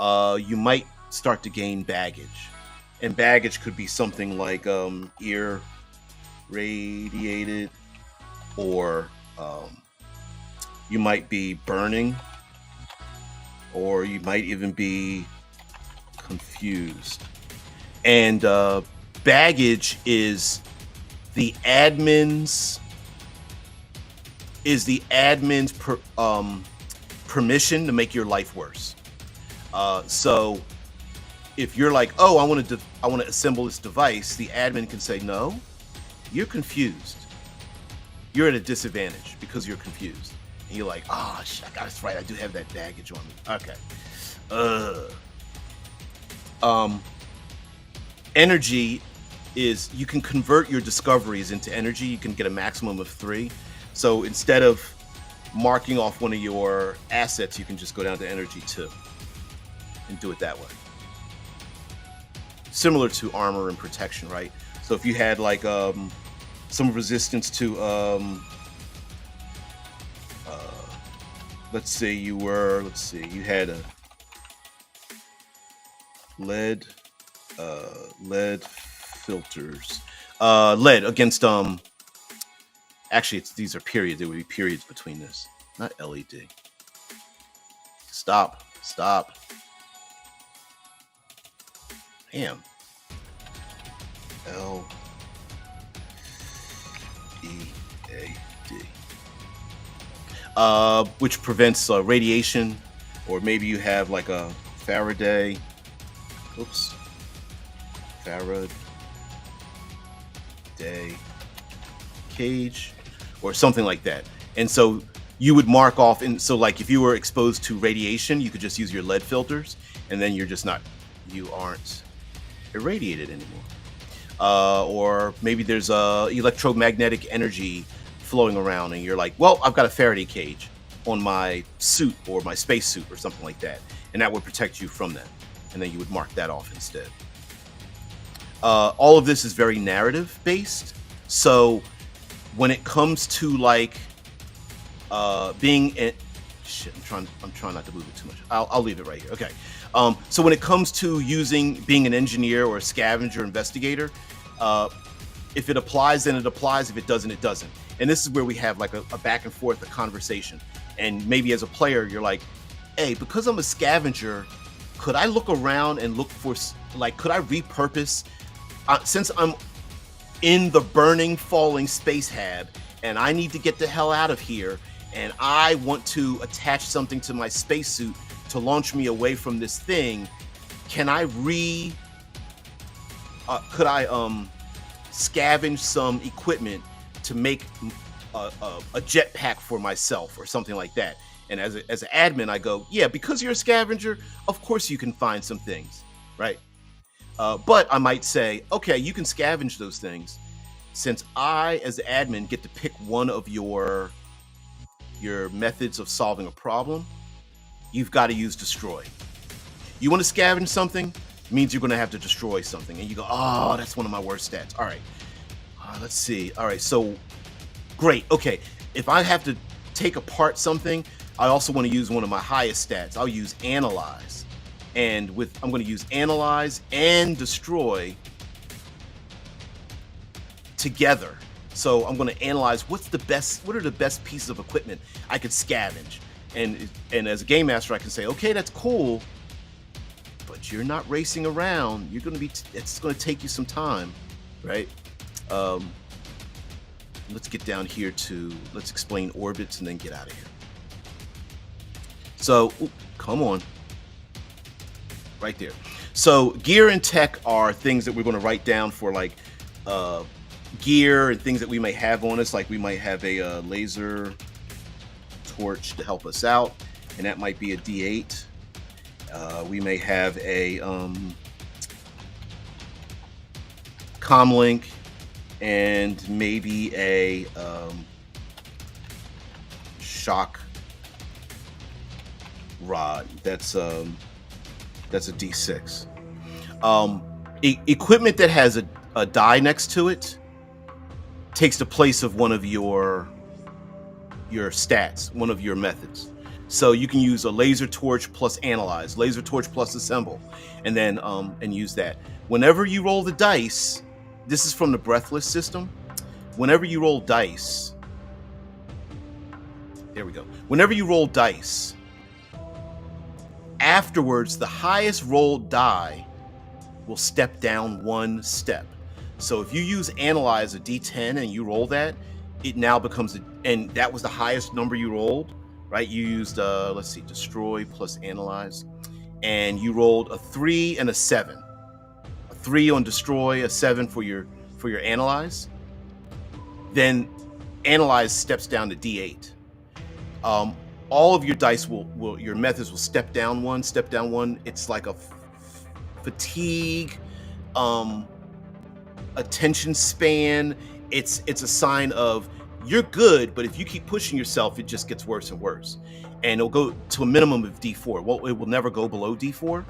You might start to gain baggage, and baggage could be something like irradiated, or you might be burning, or you might even be confused. And baggage is the admin's permission to make your life worse. So if you're like, oh, I want to assemble this device, the admin can say, no, you're confused. You're at a disadvantage because you're confused. And you're like, oh, shit, I got it right. I do have that baggage on me. Okay. Energy is, you can convert your discoveries into energy. You can get a maximum of 3. So instead of marking off one of your assets, you can just go down to energy 2 and do it that way. Similar to armor and protection, right? So if you had like some resistance to let's say you had a lead filters, lead against actually these are periods. There would be periods between this, not LED. Stop. Damn. LEAD. Which prevents radiation, or maybe you have like a Faraday cage or something like that. And so you would mark off, and so like if you were exposed to radiation, you could just use your lead filters, and then you aren't irradiated anymore. Or maybe there's electromagnetic energy flowing around, and you're like, well, I've got a Faraday cage on my suit or my space suit or something like that, and that would protect you from that, and then you would mark that off instead. All of this is very narrative based, so when it comes to like being in, I'm trying not to move it too much. I'll leave it right here. Okay. So when it comes to being an engineer or a scavenger investigator, if it applies, then it applies. If it doesn't, it doesn't. And this is where we have like a back and forth, a conversation. And maybe as a player, you're like, hey, because I'm a scavenger, could I look around and look for, like, could I repurpose, since I'm in the burning, falling space hab, and I need to get the hell out of here, and I want to attach something to my spacesuit to launch me away from this thing, can I could I scavenge some equipment to make a jetpack for myself or something like that? And as an admin, I go, yeah, because you're a scavenger, of course you can find some things, right? But I might say, okay, you can scavenge those things. Since I, as the admin, get to pick one of your methods of solving a problem, you've got to use destroy. You want to scavenge something, means you're going to have to destroy something. And you go, oh, that's one of my worst stats. All right, let's see. All right, so great. Okay, if I have to take apart something, I also want to use one of my highest stats. I'll use analyze. And I'm going to use analyze and destroy together. So I'm going to analyze what are the best pieces of equipment I could scavenge. And as a game master, I can say, okay, that's cool, but you're not racing around. It's going to take you some time, right? Let's get down here let's explain orbits and then get out of here. So, come on. Right there. So gear and tech are things that we're going to write down for like gear and things that we may have on us. Like we might have a laser torch to help us out, and that might be a D8. We may have a comlink and maybe a shock rod. That's a D6. Equipment that has a die next to it takes the place of one of your stats, one of your methods. So you can use a laser torch plus analyze, laser torch plus assemble, and then and use that. Whenever you roll the dice, this is from the breathless system. Whenever you roll dice, there we go. Whenever you roll dice, afterwards, the highest rolled die will step down one step. So if you use analyze a D10 and you roll that, it now becomes and that was the highest number you rolled, right? You used let's see, destroy plus analyze, and you rolled a 3 and a 7. A 3 on destroy, a 7 for your analyze. Then analyze steps down to D8. All of your dice your methods will step down one. It's like a fatigue, attention span. It's a sign of you're good, but if you keep pushing yourself, it just gets worse and worse. And it'll go to a minimum of D4. Well, it will never go below D4.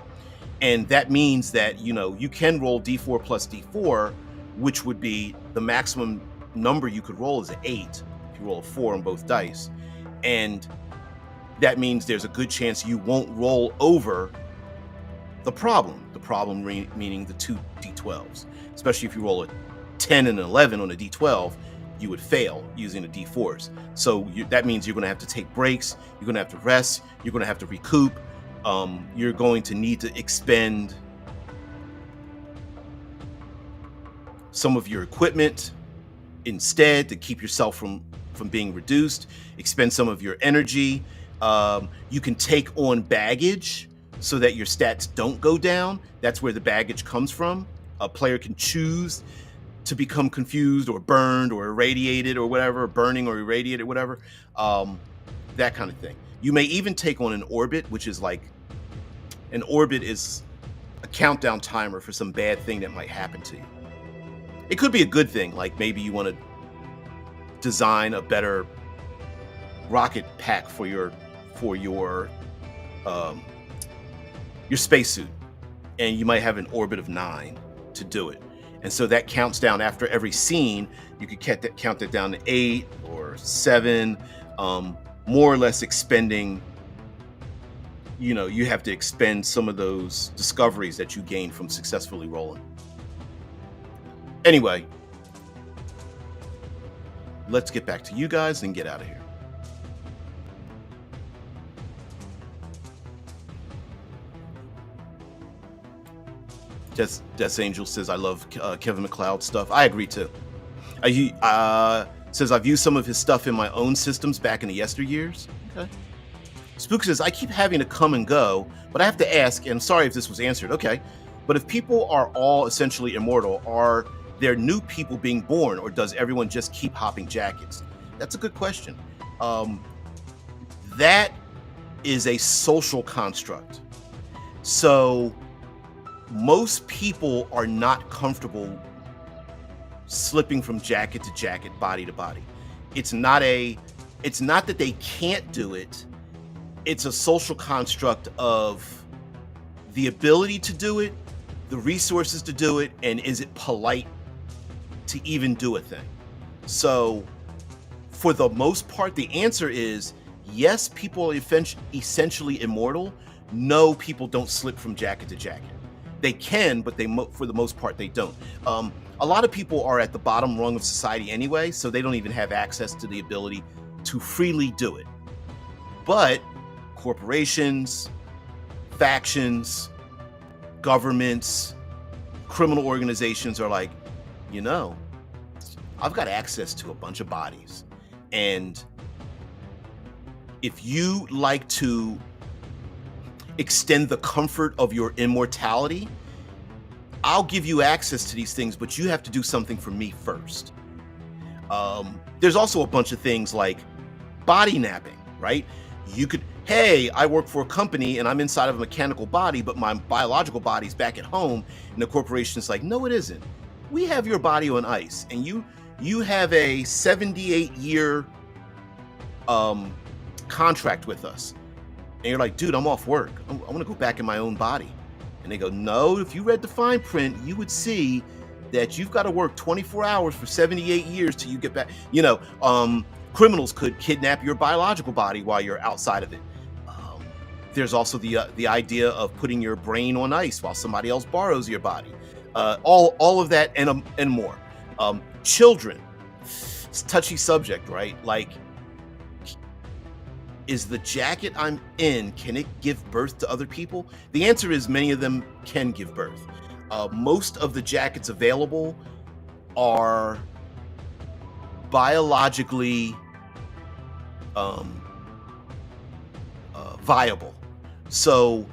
And that means that, you can roll D4 plus D4, which would be the maximum number you could roll is an 8 if you roll a 4 on both dice, and that means there's a good chance you won't roll over the problem. The problem meaning the 2 d12s. Especially if you roll a 10 and an 11 on a d12, you would fail using the d4s. So that means you're going to have to take breaks. You're going to have to rest. You're going to have to recoup. You're going to need to expend some of your equipment instead to keep yourself from being reduced. Expend some of your energy. You can take on baggage so that your stats don't go down. That's where the baggage comes from. A player can choose to become confused or burned or irradiated or whatever, burning or irradiated, whatever, that kind of thing. You may even take on an orbit, which is like, an orbit is a countdown timer for some bad thing that might happen to you. It could be a good thing, like maybe you want to design a better rocket pack for your spacesuit, and you might have an orbit of 9 to do it. And so that counts down after every scene. You could count it down to 8 or 7, more or less expending, you have to expend some of those discoveries that you gain from successfully rolling. Anyway, let's get back to you guys and get out of here. Death Angel says, I love Kevin MacLeod stuff. I agree too. Says, I've used some of his stuff in my own systems back in the yesteryears. Okay. Spook says, I keep having to come and go, but I have to ask, and I'm sorry if this was answered. Okay. But if people are all essentially immortal, are there new people being born, or does everyone just keep hopping jackets? That's a good question. That is a social construct. So most people are not comfortable slipping from jacket to jacket, body to body. It's not that they can't do it. It's a social construct of the ability to do it, the resources to do it, and is it polite to even do a thing? So for the most part, the answer is yes, people are essentially immortal. No, people don't slip from jacket to jacket. They can, but for the most part, they don't. A lot of people are at the bottom rung of society anyway, so they don't even have access to the ability to freely do it. But corporations, factions, governments, criminal organizations are like, I've got access to a bunch of bodies. And if you like to extend the comfort of your immortality, I'll give you access to these things, but you have to do something for me first. There's also a bunch of things like body napping, right? You could, hey, I work for a company and I'm inside of a mechanical body, but my biological body's back at home. And the corporation's like, no, it isn't. We have your body on ice, and you have a 78-year contract with us. And you're like, dude, I'm off work. I want to go back in my own body. And they go, no, if you read the fine print, you would see that you've got to work 24 hours for 78 years till you get back. Criminals could kidnap your biological body while you're outside of it. There's also the idea of putting your brain on ice while somebody else borrows your body. All of that and more. Children, it's a touchy subject, right? Like, is the jacket I'm in, can it give birth to other people? The answer is many of them can give birth. Most of the jackets available are biologically viable. So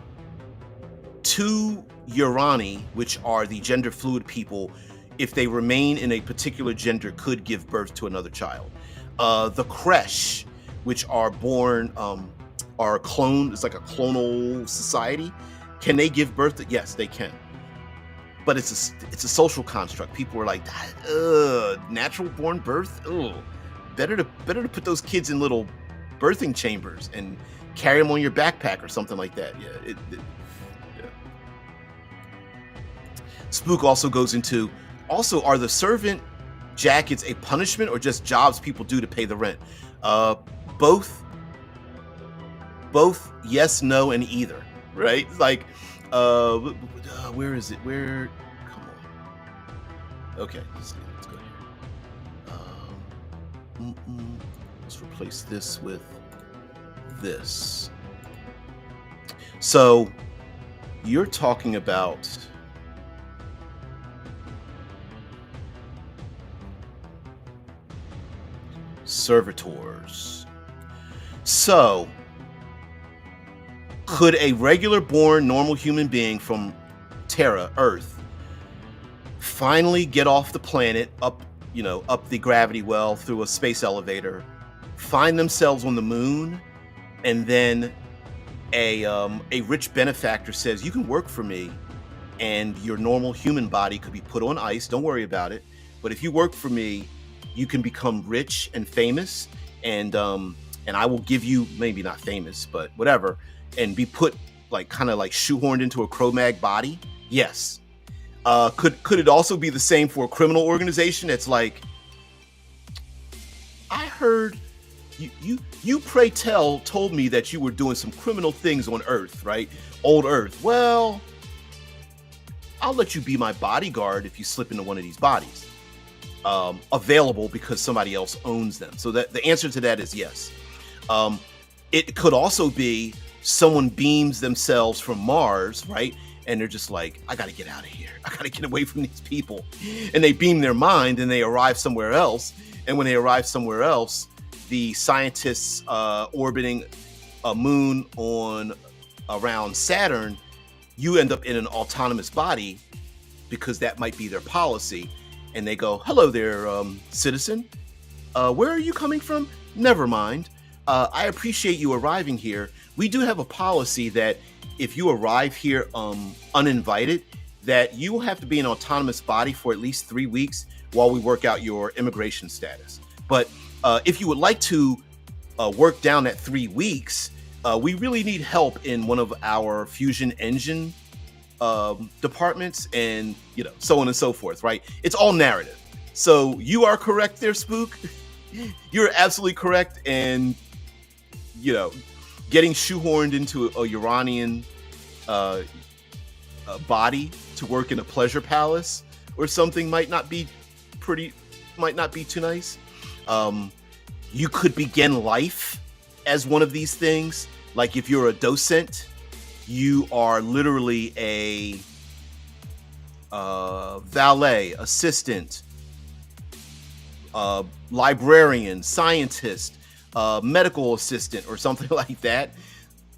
2 Urani, which are the gender fluid people, if they remain in a particular gender, could give birth to another child. The Kresh, which are born, are cloned, it's like a clonal society. Can they give birth to? Yes, they can. But it's a social construct. People are like, natural born birth? Better to put those kids in little birthing chambers and carry them on your backpack or something like that. Yeah. Spook also goes into, are the servant jackets a punishment or just jobs people do to pay the rent? Both yes, no, and either, right? Like, where is it? Where? Come on. Okay, let's go here. Let's replace this with this. So you're talking about servitors. So could a regular born normal human being from Terra, Earth, finally get off the planet, up the gravity well through a space elevator, find themselves on the moon, and then a rich benefactor says, you can work for me and your normal human body could be put on ice, don't worry about it, but if you work for me, you can become rich and famous, and I will give you, maybe not famous, but whatever, and be put kind of shoehorned into a Cro-Mag body? Yes. Could it also be the same for a criminal organization? It's like, I heard you pray tell told me that you were doing some criminal things on Earth, right? Old Earth. Well, I'll let you be my bodyguard if you slip into one of these bodies. Available because somebody else owns them. So that the answer to that is yes. It could also be someone beams themselves from Mars, right? And they're just like, I gotta get out of here. I gotta get away from these people. And they beam their mind and they arrive somewhere else. And when they arrive somewhere else, the scientists orbiting a moon around Saturn, you end up in an autonomous body because that might be their policy. And they go, hello there, citizen. Where are you coming from? Never mind. I appreciate you arriving here. We do have a policy that if you arrive here uninvited, that you will have to be in an autonomous body for at least 3 weeks while we work out your immigration status. But if you would like to work down that 3 weeks, we really need help in one of our fusion engine departments, and so on and so forth, right? It's all narrative. So you are correct there, Spook. You're absolutely correct. And getting shoehorned into a Uranian body to work in a pleasure palace or something might not be too nice. You could begin life as one of these things. Like if you're a docent, you are literally a valet, assistant, librarian, scientist, medical assistant, or something like that.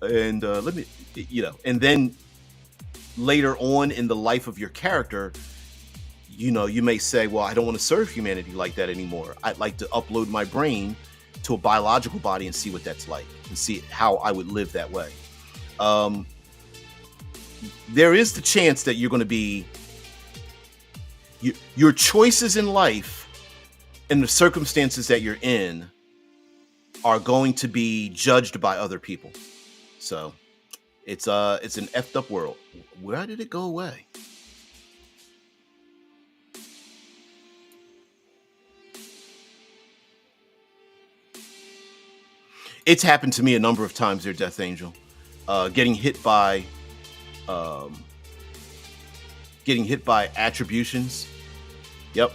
And and then later on in the life of your character, you may say, well, I don't want to serve humanity like that anymore. I'd like to upload my brain to a biological body and see what that's like and see how I would live that way. There is the chance that you're going to be, your choices in life and the circumstances that you're in are going to be judged by other people. So it's an effed up world. Where did it go away? It's happened to me a number of times there, Death Angel. Getting hit by attributions. Yep.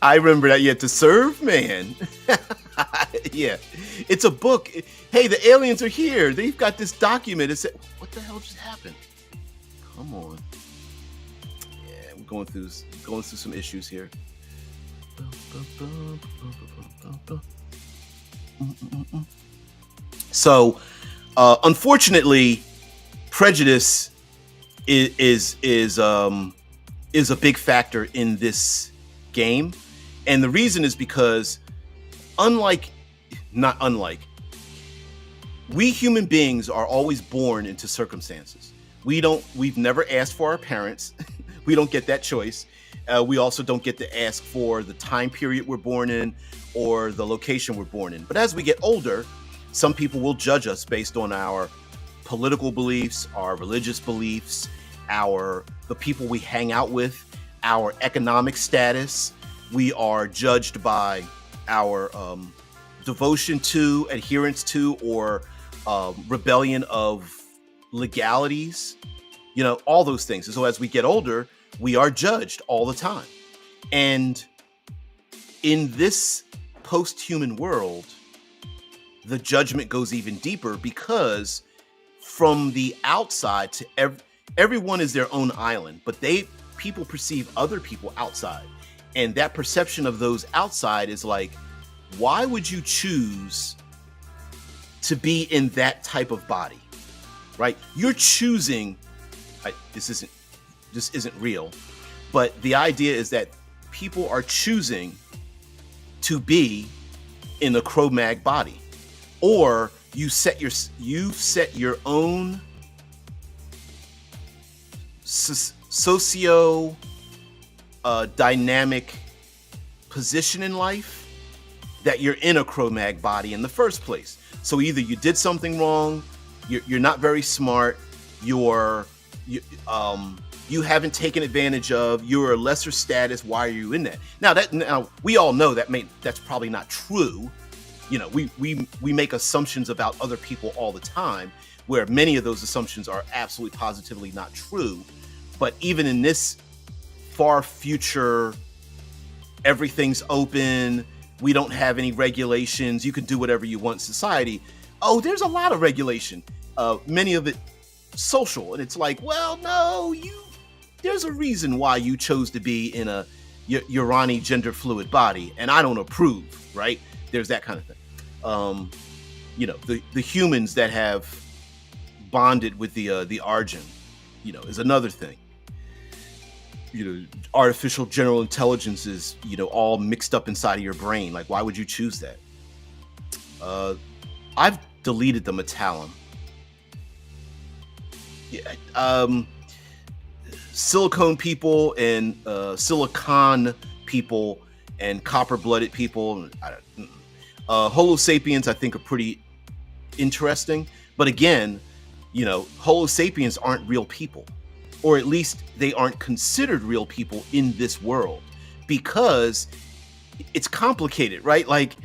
I remember that. Yeah, to serve, man. Yeah, it's a book. Hey, the aliens are here. They've got this document. It said, what the hell just happened? Come on. Yeah, we're going through some issues here. So, unfortunately, prejudice is a big factor in this game, and the reason is because we human beings are always born into circumstances. We've never asked for our parents. We don't get that choice. We also don't get to ask for the time period we're born in or the location we're born in. But as we get older, some people will judge us based on our political beliefs, our religious beliefs, the people we hang out with, our economic status. We are judged by our devotion to, adherence to, or rebellion of legalities, all those things. And so as we get older, we are judged all the time. And in this post-human world, the judgment goes even deeper, because from the outside to everyone is their own island, but people perceive other people outside. And that perception of those outside is like, why would you choose to be in that type of body, right? You're choosing, this isn't real, but the idea is that people are choosing to be in a Cro-Mag body, or you set your own socio dynamic position in life that you're in a Cro-Mag body in the first place. So either you did something wrong, you're not very smart, you haven't taken advantage of, you're a lesser status. Why are you in that? Now we all know that's probably not true. We make assumptions about other people all the time, where many of those assumptions are absolutely positively not true. But even in this far future, everything's open, we don't have any regulations, you can do whatever you want society. Oh, there's a lot of regulation, many of it social. And it's like, well, no, there's a reason why you chose to be in a Urani gender fluid body, and I don't approve, right? There's that kind of thing. The humans that have bonded with the Argent, is another thing. Artificial general intelligence is, all mixed up inside of your brain. Like, why would you choose that? I've deleted the Metallum. Silicone people and silicon people and copper-blooded people. Homo sapiens, I think, are pretty interesting. But again, Homo sapiens aren't real people. Or at least they aren't considered real people in this world, because it's complicated, right? Like,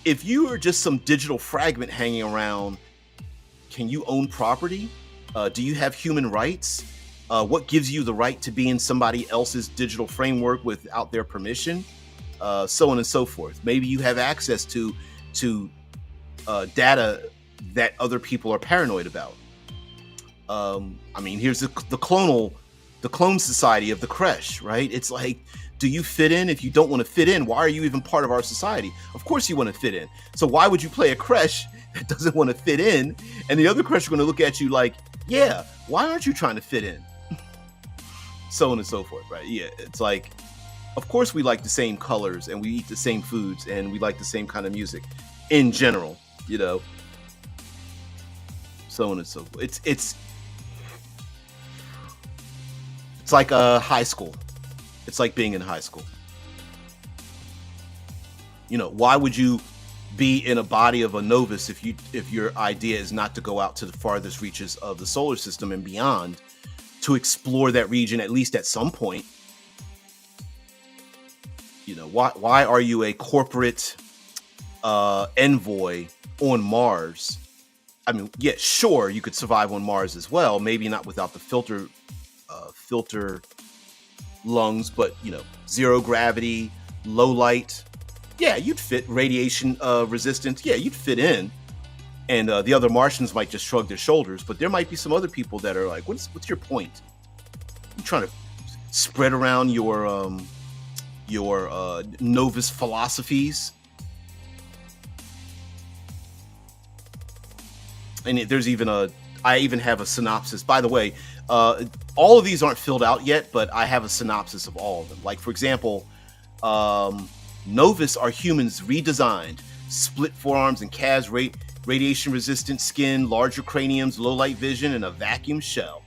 if you are just some digital fragment hanging around, can you own property? Do you have human rights? What gives you the right to be in somebody else's digital framework without their permission? So on and so forth. Maybe you have access to data that other people are paranoid about. Here's the clone society of the Kresh, right? It's like, do you fit in? If you don't want to fit in, why are you even part of our society? Of course you want to fit in. So why would you play a Kresh that doesn't want to fit in? And the other Kresh are going to look at you like, yeah, why aren't you trying to fit in? So on and so forth, right? Yeah, it's like, of course we like the same colors, and we eat the same foods, and we like the same kind of music in general, so on and so forth. It's like high school. It's like being in high school. Why would you be in a body of a novice if your idea is not to go out to the farthest reaches of the solar system and beyond, to explore that region at least at some point? Why are you a corporate envoy on Mars? Yeah, sure, you could survive on Mars as well. Maybe not without the filter lungs, but zero gravity, low light. Yeah, you'd fit. Radiation resistant. Yeah, you'd fit in. And the other Martians might just shrug their shoulders, but there might be some other people that are like, what's your point? You trying to spread around your novice philosophies? And there's I even have a synopsis. By the way, all of these aren't filled out yet, but I have a synopsis of all of them. Like, for example, novice are humans redesigned, split forearms and calves, radiation resistant skin, larger craniums, low light vision, and a vacuum shell.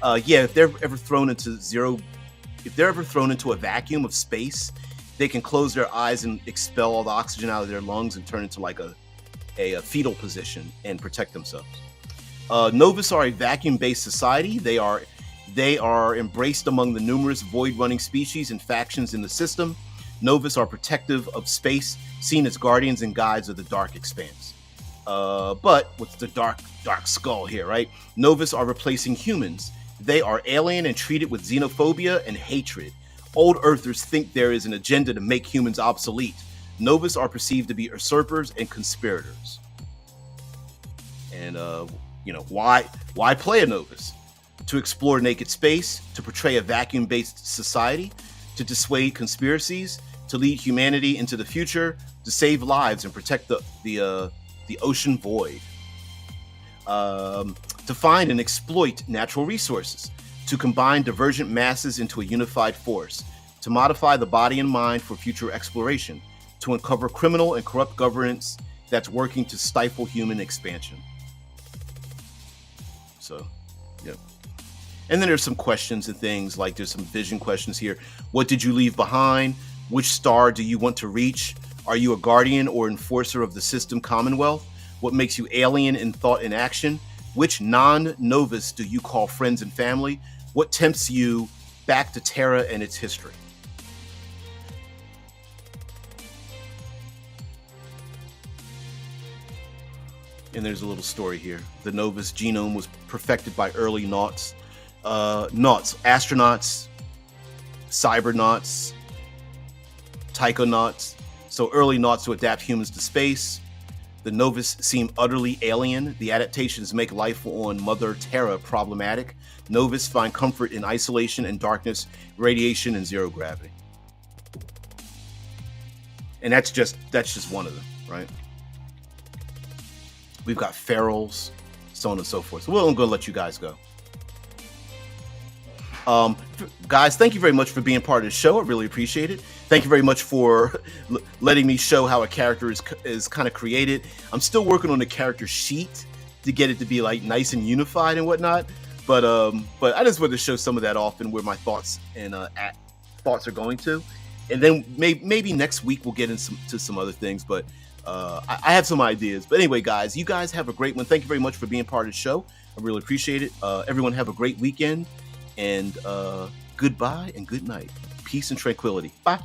If they're ever thrown into a vacuum of space, they can close their eyes and expel all the oxygen out of their lungs and turn into like a fetal position and protect themselves. Novus are a vacuum-based society. They are They are embraced among the numerous void-running species and factions in the system. Novus are protective of space, seen as guardians and guides of the dark expanse. But what's the dark skull here, right? Novus are replacing humans. They are alien and treated with xenophobia and hatred. Old Earthers think there is an agenda to make humans obsolete. Novus are perceived to be usurpers and conspirators. And why play a Novus? To explore naked space, to portray a vacuum-based society, to dissuade conspiracies, to lead humanity into the future, to save lives and protect the ocean void, to find and exploit natural resources, to combine divergent masses into a unified force, to modify the body and mind for future exploration, to uncover criminal and corrupt governance that's working to stifle human expansion. So, yeah. And then there's some questions and things, like there's some vision questions here. What did you leave behind? Which star do you want to reach? Are you a guardian or enforcer of the system Commonwealth? What makes you alien in thought and action? Which non-Novus do you call friends and family? What tempts you back to Terra and its history? And there's a little story here. The Novus genome was perfected by early astronauts, cybernauts, taikonauts. So early nauts to adapt humans to space. The Novus seem utterly alien. The adaptations make life on Mother Terra problematic. Novus find comfort in isolation and darkness, radiation and zero gravity. And that's just one of them, right? We've got ferals, so on and so forth. So I'm going to let you guys go. Guys, thank you very much for being part of the show. I really appreciate it. Thank you very much for letting me show how a character is kind of created. I'm still working on the character sheet to get it to be like nice and unified and whatnot. But I just wanted to show some of that off and where my thoughts and thoughts are going to. And then maybe next week we'll get into some other things. But I have some ideas. But anyway, guys, you guys have a great one. Thank you very much for being part of the show. I really appreciate it. Everyone have a great weekend. And goodbye and good night. Peace and tranquility. Bye.